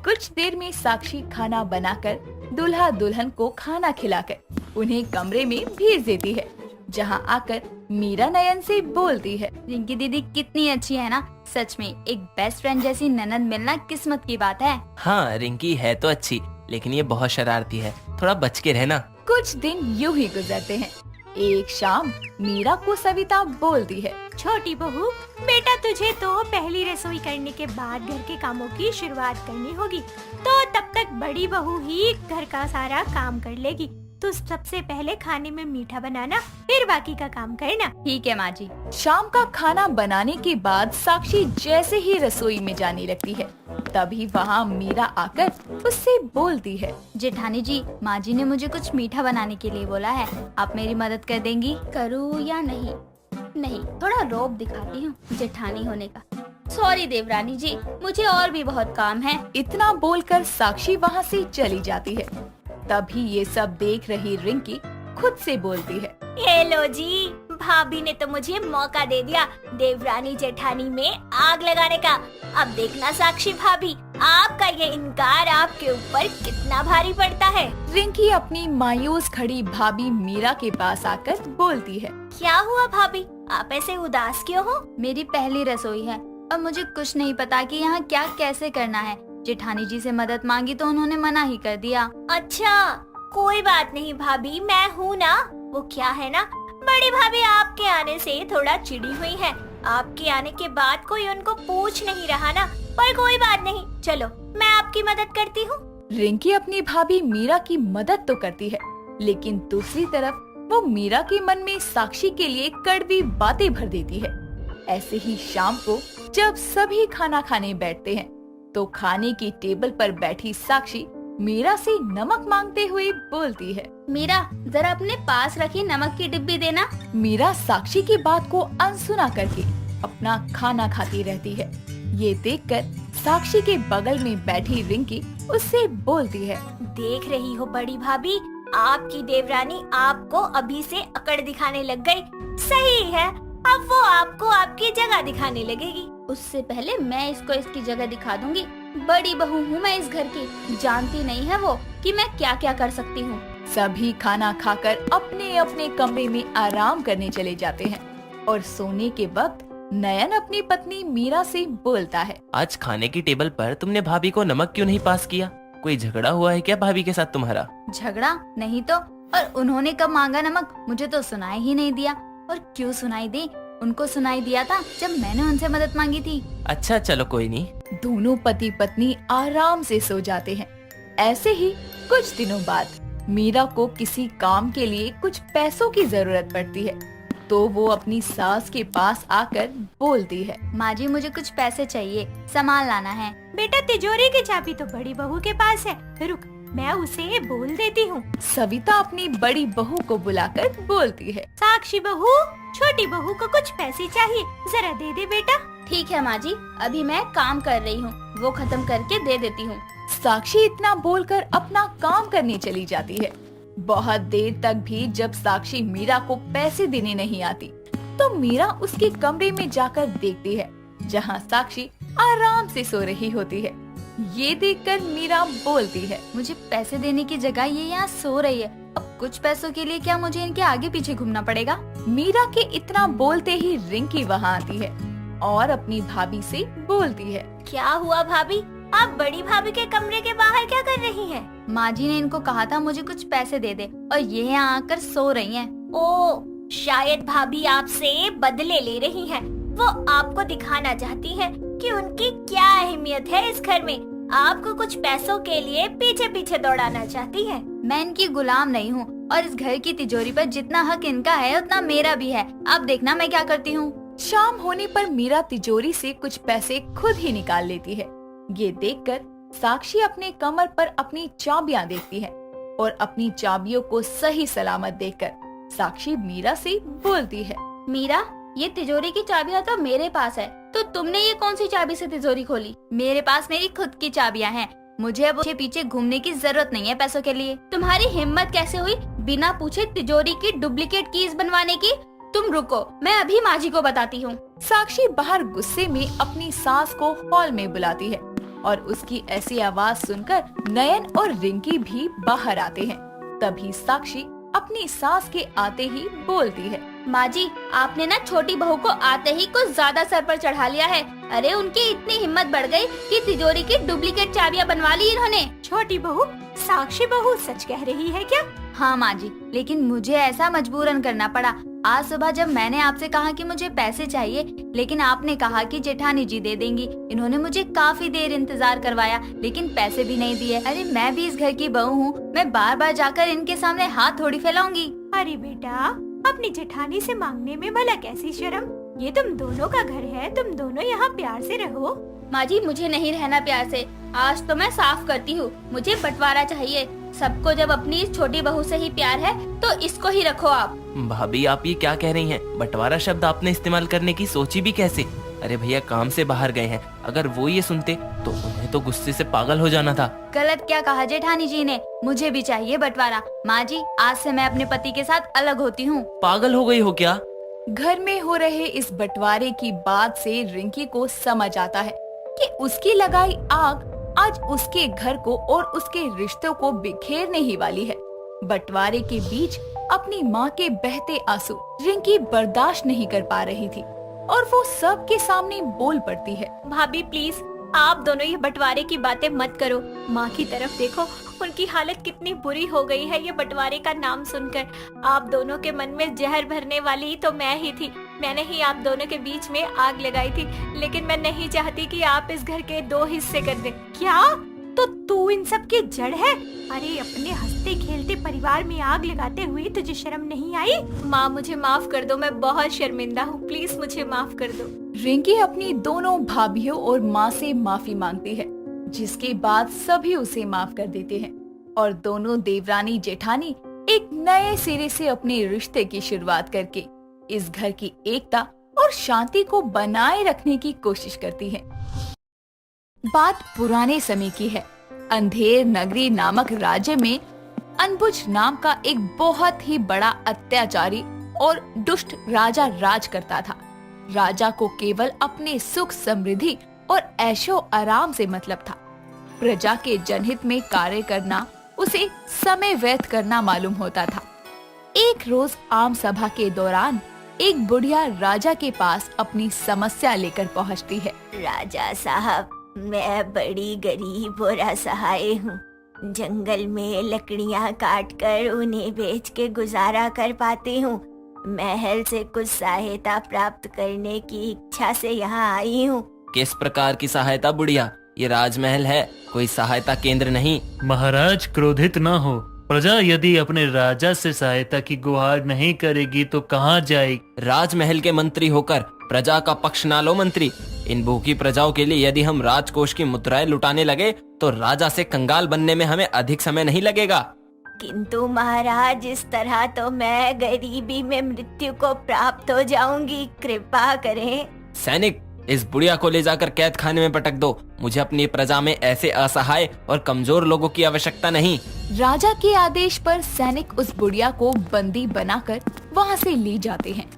[SPEAKER 2] कुछ देर में साक्षी खाना बनाकर दूल्हा दुल्हन को खाना खिलाकर उन्हें कमरे में भेज देती है, जहां आकर मीरा नयन से बोलती है।
[SPEAKER 5] रिंकी दीदी कितनी अच्छी है ना, सच में एक बेस्ट फ्रेंड जैसी ननद मिलना किस्मत की बात है।
[SPEAKER 3] हाँ रिंकी है तो अच्छी, लेकिन ये बहुत शरारती है, थोड़ा बच के रहना।
[SPEAKER 2] कुछ दिन यूं ही गुजरते हैं। एक शाम मीरा को सविता बोलती है।
[SPEAKER 1] छोटी बहू, बेटा तुझे तो पहली रसोई करने के बाद घर के कामों की शुरुआत करनी होगी, तो तब तक बड़ी बहू ही घर का सारा काम कर लेगी। तो सबसे पहले खाने में मीठा बनाना, फिर बाकी का काम करना।
[SPEAKER 5] ठीक है माँ जी।
[SPEAKER 2] शाम का खाना बनाने के बाद साक्षी जैसे ही रसोई में जाने लगती है, तभी वहाँ मीरा आकर उससे बोलती है।
[SPEAKER 5] जेठानी जी, माँ जी ने मुझे कुछ मीठा बनाने के लिए बोला है, आप मेरी मदद कर देंगी? करूँ या नहीं? नहीं, थोड़ा रौब दिखाती हूँ जेठानी होने का। सॉरी देवरानी जी, मुझे और भी बहुत काम है।
[SPEAKER 2] इतना बोलकर साक्षी वहाँ से चली जाती है। तभी ये सब देख रही रिंकी खुद से बोलती है।
[SPEAKER 1] हेलो जी, भाभी ने तो मुझे मौका दे दिया देवरानी जेठानी में आग लगाने का। अब देखना साक्षी भाभी, आपका ये इनकार आपके ऊपर कितना भारी पड़ता है।
[SPEAKER 2] रिंकी अपनी मायूस खड़ी भाभी मीरा के पास आकर बोलती है।
[SPEAKER 1] क्या हुआ भाभी, आप ऐसे उदास क्यों हो?
[SPEAKER 5] मेरी पहली रसोई है और मुझे कुछ नहीं पता कि यहाँ क्या कैसे करना है। जेठानी जी से मदद मांगी तो उन्होंने मना ही कर दिया।
[SPEAKER 1] अच्छा, कोई बात नहीं भाभी, मैं हूँ ना। वो क्या है ना, बड़ी भाभी आपके आने से थोड़ा चिड़ी हुई है। आपके आने के बाद कोई उनको पूछ नहीं रहा ना, पर कोई बात नहीं, चलो मैं आपकी मदद करती हूँ।
[SPEAKER 2] रिंकी अपनी भाभी मीरा की मदद तो करती है, लेकिन दूसरी तरफ वो मीरा के मन में साक्षी के लिए कड़वी बातें भर देती है। ऐसे ही शाम को जब सभी खाना खाने बैठते हैं, तो खाने की टेबल पर बैठी साक्षी मीरा से नमक मांगते हुए बोलती है।
[SPEAKER 5] मीरा, जरा अपने पास रखी नमक की डिब्बी देना।
[SPEAKER 2] मीरा साक्षी की बात को अनसुना करके अपना खाना खाती रहती है। ये देखकर साक्षी के बगल में बैठी रिंकी उससे बोलती है।
[SPEAKER 1] देख रही हो बड़ी भाभी, आपकी देवरानी आपको अभी से अकड़ दिखाने लग गई। सही है, अब वो आपको आपकी जगह दिखाने लगेगी।
[SPEAKER 5] उससे पहले मैं इसको इसकी जगह दिखा दूंगी। बड़ी बहू हूँ मैं इस घर की, जानती नहीं है वो कि मैं क्या क्या कर सकती हूँ।
[SPEAKER 2] सभी खाना खाकर अपने अपने कमरे में आराम करने चले जाते हैं और सोने के वक्त नयन अपनी पत्नी मीरा से बोलता है।
[SPEAKER 3] आज खाने की टेबल पर तुमने भाभी को नमक क्यों नहीं पास किया? कोई झगड़ा हुआ है क्या भाभी के साथ तुम्हारा?
[SPEAKER 5] झगड़ा नहीं तो, और उन्होंने कब मांगा नमक, मुझे तो सुनाई ही नहीं दिया। और क्यों सुनाई दे, उनको सुनाई दिया था जब मैंने उनसे मदद मांगी थी।
[SPEAKER 3] अच्छा चलो कोई नहीं।
[SPEAKER 2] दोनों पति पत्नी आराम से सो जाते हैं। ऐसे ही कुछ दिनों बाद मीरा को किसी काम के लिए कुछ पैसों की जरूरत पड़ती है, तो वो अपनी सास के पास आकर बोलती है।
[SPEAKER 5] माँ जी, मुझे कुछ पैसे चाहिए, सामान लाना है।
[SPEAKER 1] बेटा, तिजोरी की चाबी तो बड़ी बहू के पास है, रुक मैं उसे बोल देती हूँ।
[SPEAKER 2] सविता अपनी बड़ी बहू को बुलाकर बोलती है।
[SPEAKER 1] साक्षी बहू, छोटी बहू को कुछ पैसे चाहिए, जरा दे दे बेटा।
[SPEAKER 5] ठीक है माँ जी, अभी मैं काम कर रही हूँ, वो खत्म करके दे देती हूँ।
[SPEAKER 2] साक्षी इतना बोलकर अपना काम करने चली जाती है। बहुत देर तक भी जब साक्षी मीरा को पैसे देने नहीं आती, तो मीरा उसके कमरे में जाकर देखती है, जहाँ साक्षी आराम से सो रही होती है। ये देखकर मीरा बोलती है।
[SPEAKER 5] मुझे पैसे देने की जगह ये यहाँ सो रही है, अब कुछ पैसों के लिए क्या मुझे इनके आगे पीछे घूमना पड़ेगा?
[SPEAKER 2] मीरा के इतना बोलते ही रिंकी वहाँ आती है और अपनी भाभी से बोलती है।
[SPEAKER 1] क्या हुआ भाभी, आप बड़ी भाभी के कमरे के बाहर क्या कर रही हैं?
[SPEAKER 5] माँ जी ने इनको कहा था मुझे कुछ पैसे दे दे, और ये यहाँ आकर सो रही हैं।
[SPEAKER 1] ओ, शायद भाभी आपसे बदले ले रही हैं। वो आपको दिखाना चाहती हैं कि उनकी क्या अहमियत है इस घर में। आपको कुछ पैसों के लिए पीछे पीछे दौड़ाना चाहती हैं।
[SPEAKER 5] मैं इनकी गुलाम नहीं हूँ, और इस घर की तिजोरी पर जितना हक इनका है उतना मेरा भी है। अब देखना मैं क्या करती हूँ।
[SPEAKER 2] शाम होने पर मीरा तिजोरी से कुछ पैसे खुद ही निकाल लेती है। ये देखकर साक्षी अपने कमर पर अपनी चाबियां देखती है और अपनी चाबियों को सही सलामत देखकर साक्षी मीरा से बोलती है।
[SPEAKER 5] मीरा, ये तिजोरी की चाबियां तो मेरे पास है, तो तुमने ये कौन सी चाबी से तिजोरी खोली? मेरे पास मेरी खुद की चाबियां हैं। मुझे अब पीछे घूमने की जरूरत नहीं है पैसों के लिए। तुम्हारी हिम्मत कैसे हुई बिना पूछे तिजोरी की डुप्लीकेट कीज बनवाने की? तुम रुको, मैं अभी माँ जी को बताती हूँ।
[SPEAKER 2] साक्षी बाहर गुस्से में अपनी सास को हॉल में बुलाती है और उसकी ऐसी आवाज सुनकर नयन और रिंकी भी बाहर आते हैं। तभी साक्षी अपनी सास के आते ही बोलती है।
[SPEAKER 5] माँ जी, आपने ना छोटी बहू को आते ही कुछ ज्यादा सर पर चढ़ा लिया है। अरे उनकी इतनी हिम्मत बढ़ गई कि तिजोरी की डुप्लीकेट चाबियां बनवा ली इन्होंने।
[SPEAKER 1] छोटी बहू, साक्षी बहू सच कह रही है क्या?
[SPEAKER 5] हाँ माँ जी, लेकिन मुझे ऐसा मजबूरन करना पड़ा। आज सुबह जब मैंने आपसे कहा कि मुझे पैसे चाहिए, लेकिन आपने कहा कि जेठानी जी दे देंगी। इन्होंने मुझे काफी देर इंतजार करवाया, लेकिन पैसे भी नहीं दिए। अरे मैं भी इस घर की बहू हूँ, मैं बार बार जाकर इनके सामने हाथ थोड़ी फैलाऊंगी।
[SPEAKER 1] अरे बेटा, अपनी जेठानी से मांगने में भला कैसी शर्म? ये तुम दोनों का घर है, तुम दोनों यहाँ प्यार से रहो।
[SPEAKER 5] माँ जी, मुझे नहीं रहना प्यार से। आज तो मैं साफ करती हूँ, मुझे बंटवारा चाहिए। सबको जब अपनी इस छोटी बहू से ही प्यार है तो इसको ही रखो आप।
[SPEAKER 3] भाभी, आप ये क्या कह रही हैं? बंटवारा शब्द आपने इस्तेमाल करने की सोची भी कैसे? अरे भैया काम से बाहर गए हैं, अगर वो ये सुनते तो उन्हें तो गुस्से से पागल हो जाना था।
[SPEAKER 5] गलत क्या कहा जेठानी जी ने? मुझे भी चाहिए बंटवारा। माँ जी, आज से मैं अपने पति के साथ अलग होती हूँ।
[SPEAKER 3] पागल हो गई हो क्या?
[SPEAKER 2] घर में हो रहे इस बंटवारे की बात से रिंकी को समझ आता है कि उसकी लगाई आग आज उसके घर को और उसके रिश्तों को बिखेरने ही वाली है। बंटवारे के बीच अपनी माँ के बहते आंसू रिंकी बर्दाश्त नहीं कर पा रही थी और वो सबके सामने बोल पड़ती है।
[SPEAKER 1] भाभी प्लीज, आप दोनों ये बंटवारे की बातें मत करो। माँ की तरफ देखो, उनकी हालत कितनी बुरी हो गई है ये बंटवारे का नाम सुनकर। आप दोनों के मन में जहर भरने वाली तो मैं ही थी। मैंने ही आप दोनों के बीच में आग लगाई थी, लेकिन मैं नहीं चाहती कि आप इस घर के 2 हिस्से कर दें। क्या? तो तू इन सब की जड़ है? अरे अपने हंसते खेलते परिवार में आग लगाते हुए तुझे शर्म नहीं आई? माँ, मुझे माफ कर दो, मैं बहुत शर्मिंदा हूँ, प्लीज मुझे माफ कर दो।
[SPEAKER 2] रिंकी अपनी दोनों भाभियों और माँ से माफी मांगती है, जिसके बाद सभी उसे माफ कर देते हैं और दोनों देवरानी जेठानी एक नए सिरे से अपने रिश्ते की शुरुआत करके इस घर की एकता और शांति को बनाए रखने की कोशिश करती हैं। बात पुराने समय की है। अंधेर नगरी नामक राज्य में अनबुझ नाम का एक बहुत ही बड़ा अत्याचारी और दुष्ट राजा राज करता था। राजा को केवल अपने सुख समृद्धि और ऐशो आराम से मतलब था। प्रजा के जनहित में कार्य करना उसे समय व्यर्थ करना मालूम होता था। एक रोज आम सभा के दौरान एक बुढ़िया राजा के पास अपनी समस्या लेकर पहुंचती है।
[SPEAKER 1] राजा साहब, मैं बड़ी गरीब और असहाय हूँ। जंगल में लकड़ियाँ काटकर उन्हें बेच के गुजारा कर पाती हूँ। महल से कुछ सहायता प्राप्त करने की इच्छा से यहाँ आई हूँ।
[SPEAKER 3] किस प्रकार की सहायता बुढ़िया? ये राजमहल है, कोई सहायता केंद्र नहीं।
[SPEAKER 4] महाराज क्रोधित न हो। प्रजा यदि अपने राजा से सहायता की गुहार नहीं करेगी तो कहाँ जाएगी?
[SPEAKER 3] राजमहल के मंत्री होकर प्रजा का पक्ष ना लो मंत्री। इन भूखी प्रजाओं के लिए यदि हम राजकोष की मुद्राएं लुटाने लगे तो राजा से कंगाल बनने में हमें अधिक समय नहीं लगेगा।
[SPEAKER 1] किंतु महाराज, इस तरह तो मैं गरीबी में मृत्यु को प्राप्त हो जाऊंगी, कृपा करें।
[SPEAKER 3] सैनिक, इस बुढ़िया को ले जाकर कैद खाने में पटक दो। मुझे अपनी प्रजा में ऐसे असहाय और कमजोर लोगों की आवश्यकता नहीं।
[SPEAKER 2] राजा के आदेश पर सैनिक उस बुढ़िया को बंदी बनाकर वहां से ले जाते हैं,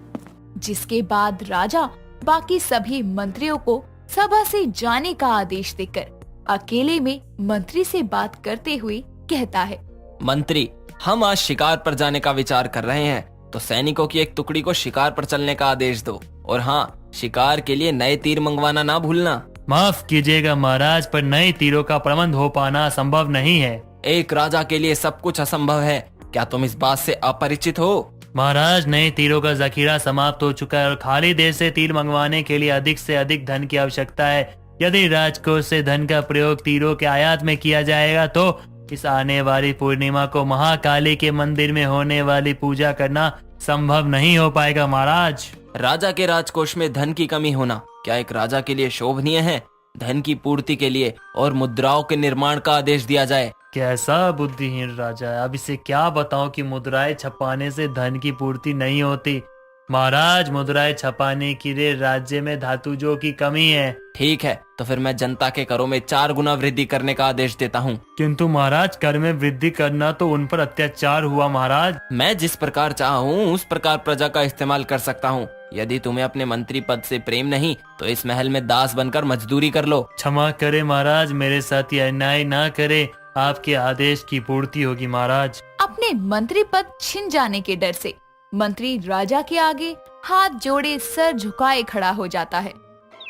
[SPEAKER 2] जिसके बाद राजा बाकी सभी मंत्रियों को सभा से जाने का आदेश देकर अकेले में मंत्री से बात करते हुए कहता है।
[SPEAKER 3] मंत्री, हम आज शिकार पर जाने का विचार कर रहे हैं, तो सैनिकों की एक टुकड़ी को शिकार पर चलने का आदेश दो। और हाँ, शिकार के लिए नए तीर मंगवाना ना भूलना।
[SPEAKER 4] माफ कीजिएगा महाराज, पर नए तीरों का प्रबंध हो पाना संभव नहीं है।
[SPEAKER 3] एक राजा के लिए सब कुछ असंभव है, क्या तुम इस बात से अपरिचित हो?
[SPEAKER 4] महाराज, नए तीरों का जखीरा समाप्त हो चुका है और खाली देश से तीर मंगवाने के लिए अधिक से अधिक धन की आवश्यकता है। यदि राजकोष से धन का प्रयोग तीरों के आयात में किया जाएगा तो इस आने वाली पूर्णिमा को महाकाली के मंदिर में होने वाली पूजा करना संभव नहीं हो पाएगा महाराज।
[SPEAKER 3] राजा के राजकोष में धन की कमी होना क्या एक राजा के लिए शोभनीय है? धन की पूर्ति के लिए और मुद्राओं के निर्माण का आदेश दिया जाए।
[SPEAKER 4] कैसा बुद्धिहीन राजा है। अब इसे क्या बताऊं कि मुद्राएं छपाने से धन की पूर्ति नहीं होती। महाराज, मुद्राएं छपाने के लिए राज्य में धातुजों की कमी है।
[SPEAKER 3] ठीक है, तो फिर मैं जनता के करों में 4 गुना वृद्धि करने का आदेश देता हूँ।
[SPEAKER 4] किंतु महाराज, कर में वृद्धि करना तो उन पर अत्याचार हुआ महाराज।
[SPEAKER 3] मैं जिस प्रकार चाहूँ उस प्रकार प्रजा का इस्तेमाल कर सकता हूँ। यदि तुम्हें अपने मंत्री पद से प्रेम नहीं तो इस महल में दास बनकर मजदूरी कर लो।
[SPEAKER 4] क्षमा करे महाराज, मेरे साथ ये अन्याय ना करे। आपके आदेश की पूर्ति होगी महाराज।
[SPEAKER 2] अपने मंत्री पद छिन जाने के डर से मंत्री राजा के आगे हाथ जोड़े सर झुकाए खड़ा हो जाता है।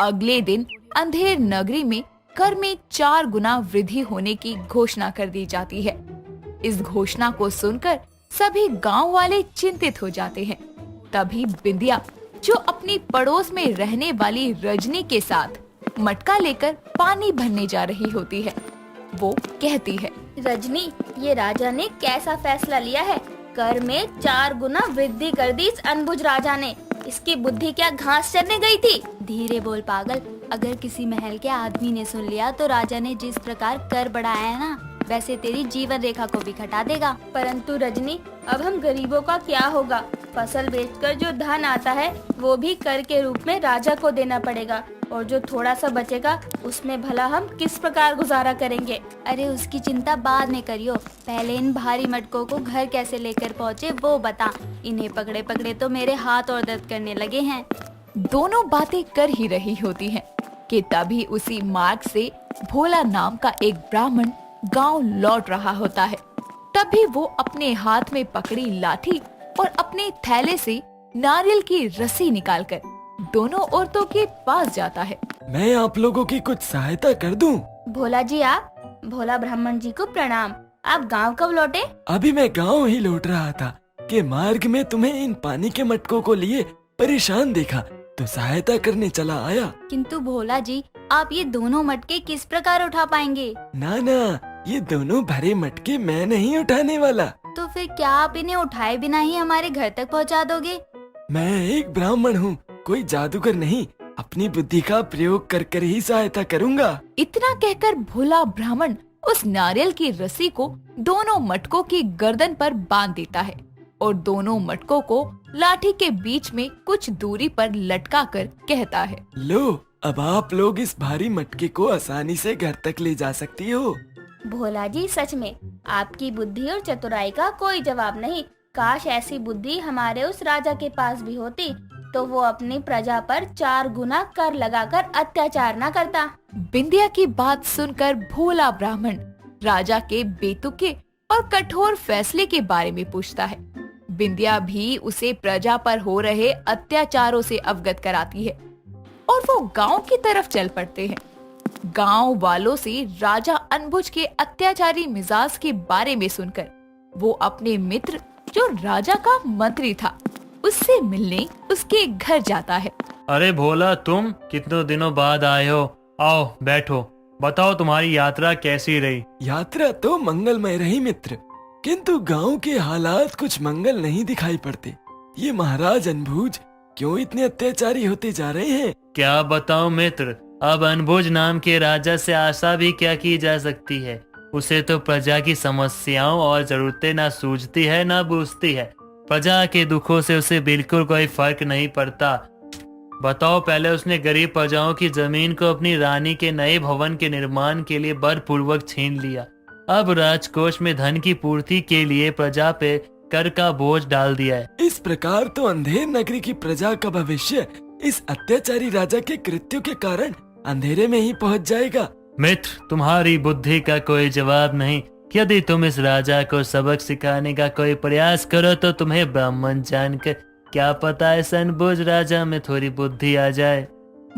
[SPEAKER 2] अगले दिन अंधेर नगरी में कर में 4 गुना वृद्धि होने की घोषणा कर दी जाती है। इस घोषणा को सुनकर सभी गांव वाले चिंतित हो जाते हैं। तभी बिंदिया, जो अपनी पड़ोस में रहने वाली रजनी के साथ मटका लेकर पानी भरने जा रही होती है, वो कहती है,
[SPEAKER 5] रजनी, ये राजा ने कैसा फैसला लिया है। कर में 4 गुना वृद्धि कर दी इस अनबुझ राजा ने। इसकी बुद्धि क्या घास चरने गई थी।
[SPEAKER 11] धीरे बोल पागल, अगर किसी महल के आदमी ने सुन लिया तो राजा ने जिस प्रकार कर बढ़ाया है ना, वैसे तेरी जीवन रेखा को भी घटा देगा।
[SPEAKER 5] परंतु रजनी, अब हम गरीबों का क्या होगा। फसल बेचकर जो धन आता है वो भी कर के रूप में राजा को देना पड़ेगा, और जो थोड़ा सा बचेगा उसमें भला हम किस प्रकार गुजारा करेंगे।
[SPEAKER 11] अरे उसकी चिंता बाद में करियो, पहले इन भारी मटकों को घर कैसे लेकर पहुँचे वो बता। इन्हें पकड़े पकड़े तो मेरे हाथ और दर्द करने लगे हैं।
[SPEAKER 2] दोनों बातें कर ही रही होती हैं कि तभी उसी मार्ग से भोला नाम का एक ब्राह्मण गांव लौट रहा होता है। तभी वो अपने हाथ में पकड़ी लाठी और अपने थैले से नारियल की रस्सी निकालकर दोनों औरतों के पास जाता है।
[SPEAKER 3] मैं आप लोगों की कुछ सहायता कर दूं?
[SPEAKER 5] भोला जी, आप भोला ब्राह्मण जी को प्रणाम। आप गांव कब लौटे?
[SPEAKER 3] अभी मैं गांव ही लौट रहा था कि मार्ग में तुम्हें इन पानी के मटकों को लिए परेशान देखा तो सहायता करने चला आया।
[SPEAKER 11] किंतु भोला जी, आप ये दोनों मटके किस प्रकार उठा पाएंगे?
[SPEAKER 3] ना, ये दोनों भरे मटके मैं नहीं उठाने वाला।
[SPEAKER 11] तो फिर क्या आप इन्हें उठाए बिना ही हमारे घर तक पहुंचा दोगे?
[SPEAKER 3] मैं एक ब्राह्मण हूँ, कोई जादूगर नहीं। अपनी बुद्धि का प्रयोग कर कर ही सहायता करूँगा।
[SPEAKER 2] इतना कहकर भोला ब्राह्मण उस नारियल की रस्सी को दोनों मटकों की गर्दन पर बांध देता है और दोनों मटकों को लाठी के बीच में कुछ दूरी पर लटका कर कहता है,
[SPEAKER 3] लो, अब आप लोग इस भारी मटके को आसानी से घर तक ले जा सकती हो।
[SPEAKER 5] भोला जी, सच में आपकी बुद्धि और चतुराई का कोई जवाब नहीं। काश ऐसी बुद्धि हमारे उस राजा के पास भी होती तो वो अपनी प्रजा पर 4 गुना कर लगाकर अत्याचार न करता।
[SPEAKER 2] बिंदिया की बात सुनकर भोला ब्राह्मण राजा के बेतुके और कठोर फैसले के बारे में पूछता है। बिंदिया भी उसे प्रजा पर हो रहे अत्याचारों से अवगत कराती है और वो गांव की तरफ चल पड़ते हैं। गांव वालों से राजा अनबुझ के अत्याचारी मिजाज के बारे में सुनकर वो अपने मित्र, जो राजा का मंत्री था, उससे मिलने उसके घर जाता है।
[SPEAKER 4] अरे भोला, तुम कितने दिनों बाद आए हो। आओ बैठो, बताओ तुम्हारी यात्रा कैसी रही।
[SPEAKER 3] यात्रा तो मंगलमय रही मित्र, किंतु गांव के हालात कुछ मंगल नहीं दिखाई पड़ते। ये महाराज अनबुझ क्यों इतने अत्याचारी होते जा रहे हैं?
[SPEAKER 4] क्या बताऊं मित्र, अब अनबुझ नाम के राजा से आशा भी क्या की जा सकती है। उसे तो प्रजा की समस्याओं और जरूरतें ना सूझती है ना बूझती है। प्रजा के दुखों से उसे बिल्कुल कोई फर्क नहीं पड़ता। बताओ, पहले उसने गरीब प्रजाओं की जमीन को अपनी रानी के नए भवन के निर्माण के लिए बलपूर्वक छीन लिया। अब राजकोष में धन की पूर्ति के लिए प्रजा पे कर का बोझ डाल दिया है।
[SPEAKER 3] इस प्रकार तो अंधेर नगरी की प्रजा का भविष्य इस अत्याचारी राजा के कृत्यों के कारण अंधेरे में ही पहुंच जाएगा।
[SPEAKER 4] मित्र, तुम्हारी बुद्धि का कोई जवाब नहीं। यदि तुम इस राजा को सबक सिखाने का कोई प्रयास करो तो तुम्हें ब्राह्मण जानकर क्या पता है अनबुझ राजा में थोड़ी बुद्धि आ जाए।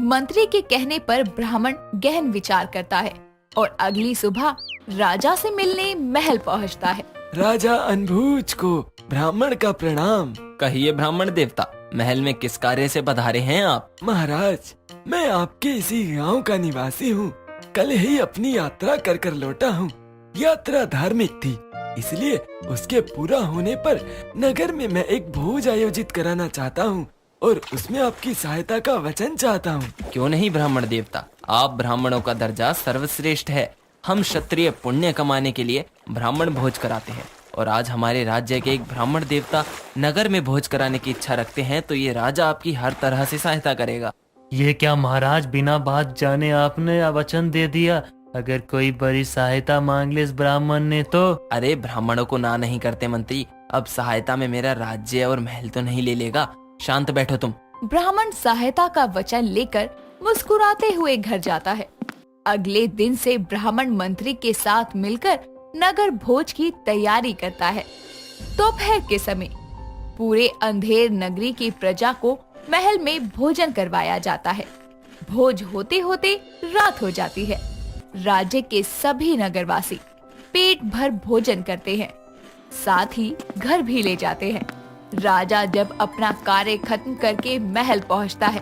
[SPEAKER 2] मंत्री के कहने पर ब्राह्मण गहन विचार करता है और अगली सुबह राजा से मिलने महल पहुंचता है।
[SPEAKER 3] राजा अनबुझ को ब्राह्मण का प्रणाम। कहिए ब्राह्मण देवता, महल में किस कार्य से पधारे हैं आप? महाराज, मैं आपके इसी गांव का निवासी हूँ। कल ही अपनी यात्रा कर कर लौटा हूँ। यात्रा धार्मिक थी, इसलिए उसके पूरा होने पर नगर में मैं एक भोज आयोजित कराना चाहता हूँ। और उसमें आपकी सहायता का वचन चाहता हूँ। क्यों नहीं ब्राह्मण देवता, आप ब्राह्मणों का दर्जा सर्वश्रेष्ठ है। हम क्षत्रिय पुण्य कमाने के लिए ब्राह्मण भोज कराते हैं और आज हमारे राज्य के एक ब्राह्मण देवता नगर में भोज कराने की इच्छा रखते हैं, तो ये राजा आपकी हर तरह से सहायता करेगा।
[SPEAKER 4] ये क्या महाराज, बिना बात जाने आपने वचन दे दिया? अगर कोई बड़ी सहायता मांग ले इस ब्राह्मण ने तो?
[SPEAKER 3] अरे ब्राह्मणों को ना नहीं करते मंत्री। अब सहायता में मेरा राज्य और महल तो नहीं ले लेगा। शांत बैठो तुम।
[SPEAKER 2] ब्राह्मण सहायता का वचन लेकर मुस्कुराते हुए घर जाता है। अगले दिन से ब्राह्मण मंत्री के साथ मिलकर नगर भोज की तैयारी करता है। दोपहर के समय पूरे अंधेर नगरी की प्रजा को महल में भोजन करवाया जाता है। भोज होते होते रात हो जाती है। राज्य के सभी नगरवासी पेट भर भोजन करते हैं, साथ ही घर भी ले जाते हैं। राजा जब अपना कार्य खत्म करके महल पहुंचता है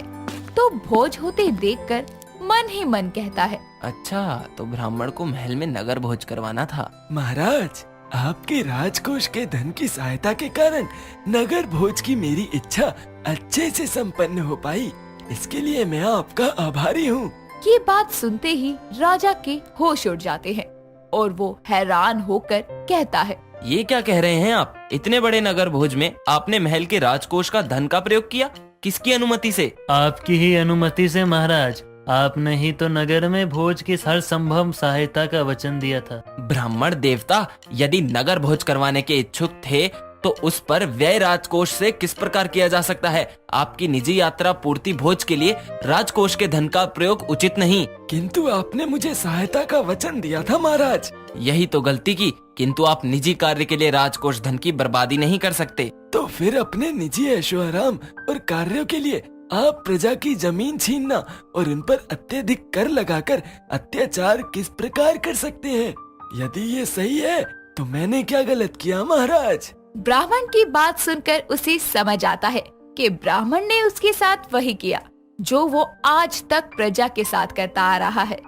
[SPEAKER 2] तो भोज होते देखकर मन ही मन कहता है,
[SPEAKER 3] अच्छा, तो ब्राह्मण को महल में नगर भोज करवाना था।
[SPEAKER 12] महाराज, आपके राजकोष के धन की सहायता के कारण नगर भोज की मेरी इच्छा अच्छे से संपन्न हो पाई। इसके लिए मैं आपका आभारी हूँ।
[SPEAKER 2] ये बात सुनते ही राजा के होश उड़ जाते हैं और वो हैरान होकर कहता है,
[SPEAKER 3] ये क्या कह रहे हैं आप? इतने बड़े नगर भोज में आपने महल के राजकोष का धन का प्रयोग किया? किसकी अनुमति से?
[SPEAKER 4] आपकी ही अनुमति से महाराज। आपने ही तो नगर में भोज की हर संभव सहायता का वचन दिया था।
[SPEAKER 3] ब्राह्मण देवता, यदि नगर भोज करवाने के इच्छुक थे तो उस पर व्यय राजकोष से किस प्रकार किया जा सकता है? आपकी निजी यात्रा पूर्ति भोज के लिए राजकोष के धन का प्रयोग उचित नहीं।
[SPEAKER 12] किंतु आपने मुझे सहायता का वचन दिया था महाराज।
[SPEAKER 3] यही तो गलती की। किंतु आप निजी कार्य के लिए राजकोष धन की बर्बादी नहीं कर सकते।
[SPEAKER 12] तो फिर अपने निजी ऐशो आराम और कार्यों के लिए आप प्रजा की जमीन छीनना और उन पर अत्यधिक कर लगाकर अत्याचार किस प्रकार कर सकते हैं? यदि ये सही है तो मैंने क्या गलत किया महाराज?
[SPEAKER 2] ब्राह्मण की बात सुनकर उसे समझ आता है कि ब्राह्मण ने उसके साथ वही किया जो वो आज तक प्रजा के साथ करता आ रहा है।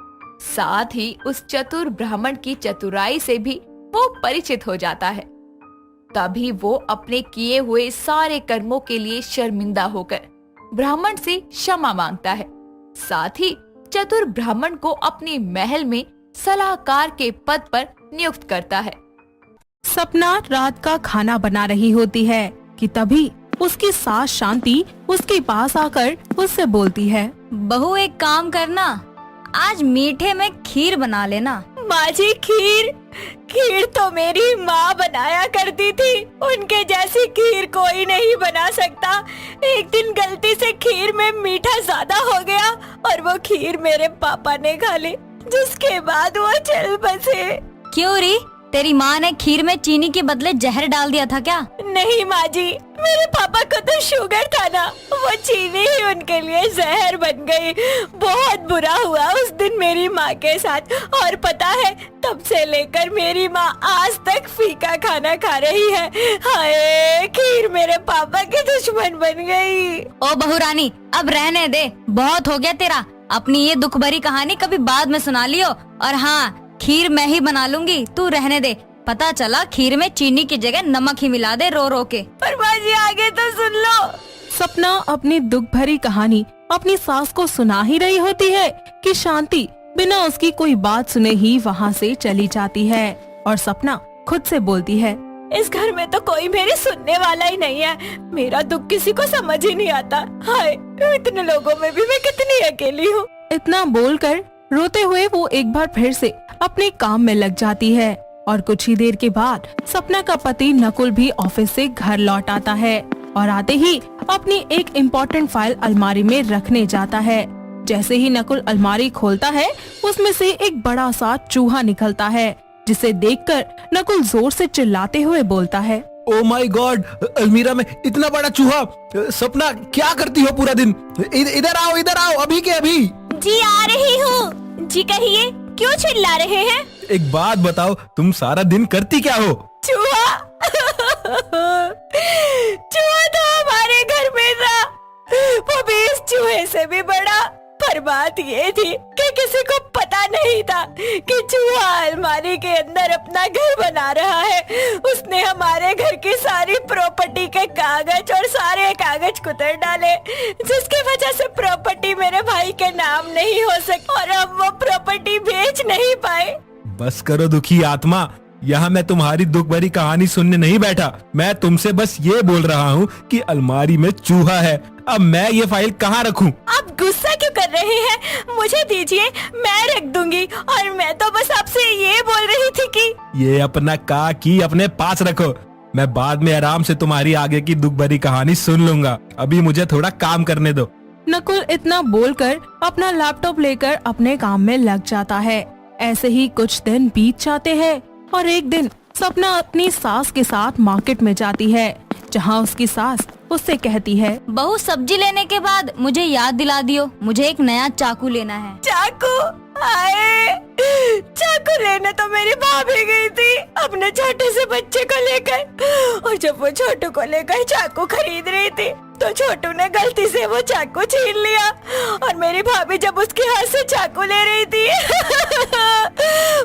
[SPEAKER 2] साथ ही उस चतुर ब्राह्मण की चतुराई से भी वो परिचित हो जाता है। तभी वो अपने किए हुए सारे कर्मों के लिए शर्मिंदा होकर ब्राह्मण से क्षमा मांगता है। साथ ही चतुर ब्राह्मण को अपने महल में सलाहकार के पद पर नियुक्त करता है।
[SPEAKER 6] सपना रात का खाना बना रही होती है कि तभी उसकी सास शांति उसके पास आकर उससे बोलती है,
[SPEAKER 5] बहू एक काम करना, आज मीठे में खीर बना लेना।
[SPEAKER 1] माँ जी, खीर तो मेरी माँ बनाया करती थी। उनके जैसी खीर कोई नहीं बना सकता। एक दिन गलती से खीर में मीठा ज्यादा हो गया और वो खीर मेरे पापा ने खा ली, जिसके बाद वो चल बसे।
[SPEAKER 5] क्यों री, तेरी माँ ने खीर में चीनी के बदले जहर डाल दिया था क्या?
[SPEAKER 1] नहीं माँ जी, मेरे पापा को तो शुगर था ना, वो चीनी ही उनके लिए जहर बन गई। बहुत बुरा हुआ उस दिन मेरी माँ के साथ। और पता है, तब से लेकर मेरी माँ आज तक फीका खाना खा रही है। हाय, खीर मेरे पापा की दुश्मन बन गई।
[SPEAKER 5] ओ बहू रानी, अब रहने दे, बहुत हो गया तेरा। अपनी ये दुख भरी कहानी कभी बाद में सुना लियो। और हाँ, खीर मैं ही बना लूंगी, तू रहने दे। पता चला खीर में चीनी की जगह नमक ही मिला दे रो रो के।
[SPEAKER 1] पर माँ जी, आगे तो सुन लो।
[SPEAKER 6] सपना अपनी दुख भरी कहानी अपनी सास को सुना ही रही होती है कि शांति बिना उसकी कोई बात सुने ही वहाँ से चली जाती है और सपना खुद से बोलती है,
[SPEAKER 1] इस घर में तो कोई मेरी सुनने वाला ही नहीं है। मेरा दुख किसी को समझ ही नहीं आता। हाय, इतने लोगों में भी मैं कितनी अकेली हूँ।
[SPEAKER 6] इतना बोलकर रोते हुए वो एक बार फिर से अपने काम में लग जाती है। और कुछ ही देर के बाद सपना का पति नकुल भी ऑफिस से घर लौट आता है और आते ही अपनी एक इम्पोर्टेंट फाइल अलमारी में रखने जाता है। जैसे ही नकुल अलमारी खोलता है, उसमें से एक बड़ा सा चूहा निकलता है, जिसे देखकर नकुल जोर से चिल्लाते हुए बोलता है,
[SPEAKER 13] ओ माय गॉड, अलमीरा में इतना बड़ा चूहा। सपना, क्या करती हो पूरा दिन? इधर आओ अभी के अभी।
[SPEAKER 1] जी आ रही हूँ। जी कहिए, क्यों चिल्ला रहे हैं?
[SPEAKER 13] एक बात बताओ, तुम सारा दिन करती क्या हो?
[SPEAKER 1] चूहा चूहा तो हमारे घर में था, वो भी इस चूहे से भी बड़ा। पर बात ये थी कि किसी को पता नहीं नहीं था कि चूहा अलमारी के अंदर अपना घर बना रहा है। उसने हमारे घर की सारी प्रॉपर्टी के कागज और सारे कागज कुतर डाले, जिसकी वजह से प्रॉपर्टी मेरे भाई के नाम नहीं हो सकी और अब वो प्रॉपर्टी बेच नहीं पाए।
[SPEAKER 13] बस करो दुखी आत्मा, यहाँ मैं तुम्हारी दुख भरी कहानी सुनने नहीं बैठा। मैं तुमसे बस ये बोल रहा हूँ कि अलमारी में चूहा है। अब मैं ये फाइल कहाँ रखूँ?
[SPEAKER 1] आप गुस्सा क्यों कर रहे हैं? मुझे दीजिए, मैं रख दूंगी। और मैं तो बस आपसे ये बोल रही थी कि
[SPEAKER 13] ये अपना का की अपने पास रखो। मैं बाद में आराम से तुम्हारी आगे की दुख भरी कहानी सुन लूंगा। अभी मुझे थोड़ा काम करने दो।
[SPEAKER 6] नकुल इतना बोलकर अपना लैपटॉप लेकर अपने काम में लग जाता है। ऐसे ही कुछ दिन बीत जाते हैं और एक दिन सपना अपनी सास के साथ मार्केट में जाती है, जहाँ उसकी सास उससे कहती है,
[SPEAKER 11] बहू सब्जी लेने के बाद मुझे याद दिला दियो, मुझे एक नया चाकू लेना है।
[SPEAKER 1] चाकू? आए, चाकू लेने तो मेरी भाभी गई थी अपने छोटे से बच्चे को लेकर, और जब वो छोटू को लेकर चाकू खरीद रही थी तो छोटू ने गलती से वो चाकू छीन लिया और मेरी भाभी जब उसके हाथ से चाकू ले रही थी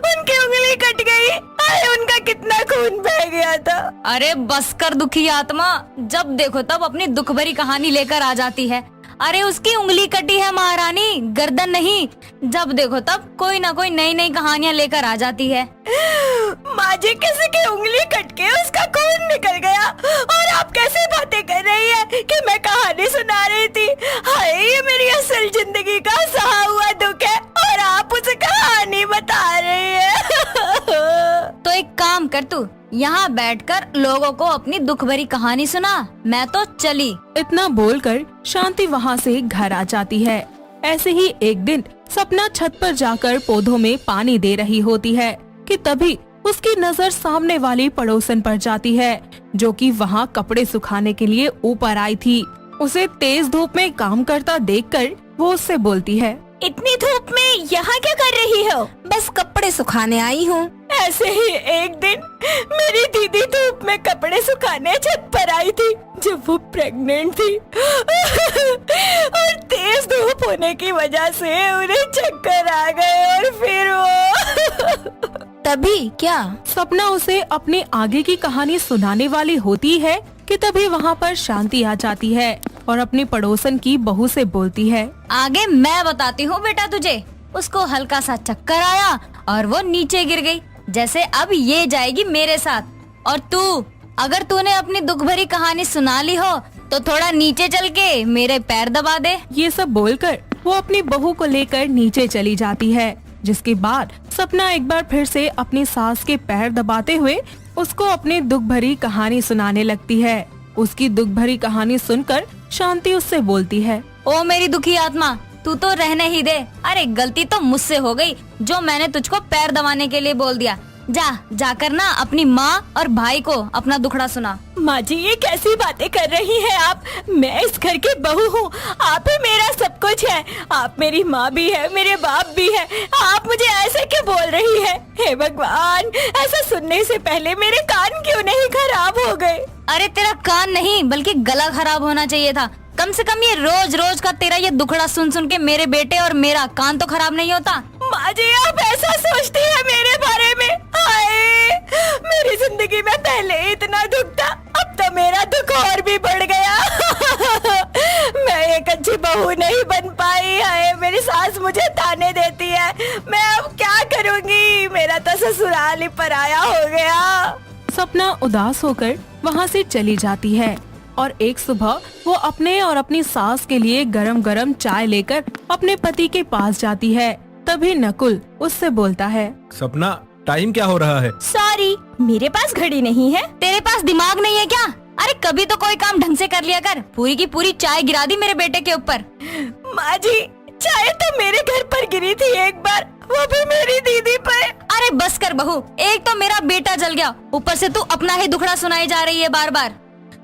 [SPEAKER 1] उनकी उंगली कट गई। अरे उनका कितना खून बह गया था।
[SPEAKER 11] अरे बस कर दुखी आत्मा, जब देखो तब अपनी दुख भरी कहानी लेकर आ जाती है। अरे उसकी उंगली कटी है महारानी, गर्दन नहीं। जब देखो तब कोई ना कोई नई नई कहानियाँ लेकर आ जाती है।
[SPEAKER 1] माँ जी, किसी की उंगली कट के उसका खून निकल गया और आप कैसे बातें कर रही है कि मैं कहानी सुना रही थी? हाय, ये मेरी असल जिंदगी का सहा हुआ दुख है और आप उसे कहानी बता रही है।
[SPEAKER 11] तो एक काम कर, तू यहाँ बैठकर लोगों को अपनी दुख भरी कहानी सुना, मैं तो चली।
[SPEAKER 6] इतना बोलकर शांति वहाँ से घर आ जाती है। ऐसे ही एक दिन सपना छत पर जाकर पौधों में पानी दे रही होती है कि तभी उसकी नजर सामने वाली पड़ोसन पर जाती है, जो कि वहाँ कपड़े सुखाने के लिए ऊपर आई थी। उसे तेज धूप में काम करता देखकर वो उससे बोलती है,
[SPEAKER 1] इतनी धूप में यहाँ क्या कर रही हो?
[SPEAKER 8] बस कपड़े सुखाने आई हूँ।
[SPEAKER 1] ऐसे ही एक दिन मेरी दीदी धूप में कपड़े सुखाने छत पर आई थी जब वो प्रेग्नेंट थी और तेज धूप होने की वजह से उन्हें चक्कर आ गए और फिर वो
[SPEAKER 8] तभी क्या
[SPEAKER 6] सपना उसे अपने आगे की कहानी सुनाने वाली होती है कि तभी वहाँ पर शांति आ जाती है और अपनी पड़ोसन की बहू से बोलती है,
[SPEAKER 11] आगे मैं बताती हूँ बेटा तुझे। उसको हल्का सा चक्कर आया और वो नीचे गिर गई, जैसे अब ये जाएगी मेरे साथ। और तू, अगर तूने अपनी दुख भरी कहानी सुना ली हो तो थोड़ा नीचे चल के मेरे पैर दबा दे।
[SPEAKER 6] ये सब बोलकर वो अपनी बहू को लेकर नीचे चली जाती है, जिसके बाद सपना एक बार फिर से अपनी सास के पैर दबाते हुए उसको अपनी दुख भरी कहानी सुनाने लगती है। उसकी दुख भरी कहानी सुनकर शांति उससे बोलती है,
[SPEAKER 11] ओ मेरी दुखी आत्मा, तू तो रहने ही दे। अरे गलती तो मुझसे हो गई जो मैंने तुझको पैर दबाने के लिए बोल दिया। जाकर ना अपनी माँ और भाई को अपना दुखड़ा सुना।
[SPEAKER 1] माँ जी, ये कैसी बातें कर रही हैं आप? मैं इस घर की बहू हूँ, आप ही मेरा सब कुछ है। आप मेरी माँ भी है, मेरे बाप भी है। आप मुझे ऐसे क्यों बोल रही है? हे भगवान, ऐसा सुनने से पहले मेरे कान क्यों नहीं खराब हो गए?
[SPEAKER 11] अरे तेरा कान नहीं बल्कि गला खराब होना चाहिए था। कम से कम ये रोज रोज का तेरा ये दुखड़ा सुन सुन के मेरे बेटे और मेरा कान तो खराब नहीं होता।
[SPEAKER 1] माँ जी, आप ऐसा सोचती है मेरे बारे में? हाय, मेरी जिंदगी में पहले इतना दुख था, अब तो मेरा दुख और भी बढ़ गया। मैं एक अच्छी बहू नहीं बन पाई। हाय, मेरी सास मुझे ताने देती है, मैं अब क्या करूँगी? मेरा तो ससुराल ही पराया हो गया।
[SPEAKER 6] सपना उदास होकर वहाँ से चली जाती है और एक सुबह वो अपने और अपनी सास के लिए गरम गरम चाय लेकर अपने पति के पास जाती है। तभी नकुल उससे बोलता है,
[SPEAKER 13] सपना, टाइम क्या हो रहा है?
[SPEAKER 1] सॉरी, मेरे पास घड़ी नहीं है।
[SPEAKER 11] तेरे पास दिमाग नहीं है क्या? अरे कभी तो कोई काम ढंग से कर लिया कर। पूरी की पूरी चाय गिरा दी मेरे बेटे के ऊपर।
[SPEAKER 1] माँ जी, चाय तो मेरे घर पर गिरी थी एक बार, वो भी मेरी दीदी पर।
[SPEAKER 11] अरे बस कर बहू, एक तो मेरा बेटा जल गया, ऊपर से तू अपना ही दुखड़ा सुनाई जा रही है बार बार।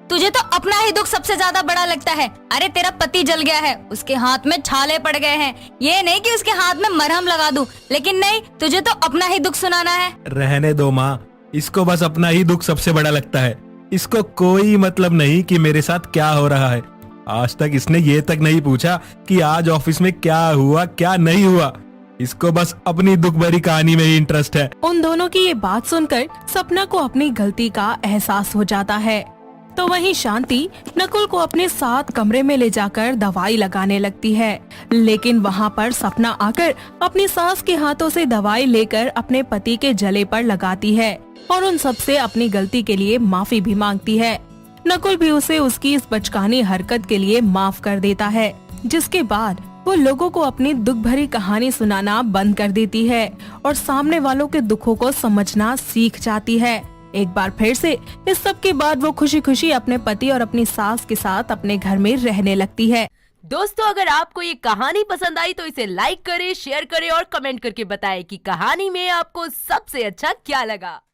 [SPEAKER 11] तुझे तो अपना ही दुख सबसे ज्यादा बड़ा लगता है। अरे तेरा पति जल गया है, उसके हाथ में छाले पड़ गए हैं। ये नहीं कि उसके हाथ में मरहम लगा दूं, लेकिन नहीं, तुझे तो अपना ही दुख सुनाना है।
[SPEAKER 13] रहने दो माँ, इसको बस अपना ही दुख सबसे बड़ा लगता है। इसको कोई मतलब नहीं कि मेरे साथ क्या हो रहा है। आज तक इसने ये तक नहीं पूछा कि आज ऑफिस में क्या हुआ क्या नहीं हुआ। इसको बस अपनी दुख भरी कहानी में ही इंटरेस्ट है।
[SPEAKER 6] उन दोनों की ये बात सुनकर सपना को अपनी गलती का एहसास हो जाता है। तो वहीं शांति नकुल को अपने साथ कमरे में ले जाकर दवाई लगाने लगती है, लेकिन वहाँ पर सपना आकर अपनी सास के हाथों से दवाई लेकर अपने पति के जले पर लगाती है और उन सबसे अपनी गलती के लिए माफी भी मांगती है। नकुल भी उसे उसकी इस बचकानी हरकत के लिए माफ कर देता है, जिसके बाद वो लोगों को अपनी दुख भरी कहानी सुनाना बंद कर देती है और सामने वालों के दुखों को समझना सीख जाती है। एक बार फिर से इस सब के बाद वो खुशी खुशी अपने पति और अपनी सास के साथ अपने घर में रहने लगती है।
[SPEAKER 14] दोस्तों, अगर आपको ये कहानी पसंद आई तो इसे लाइक करें, शेयर करें और कमेंट करके बताएं कि कहानी में आपको सबसे अच्छा क्या लगा।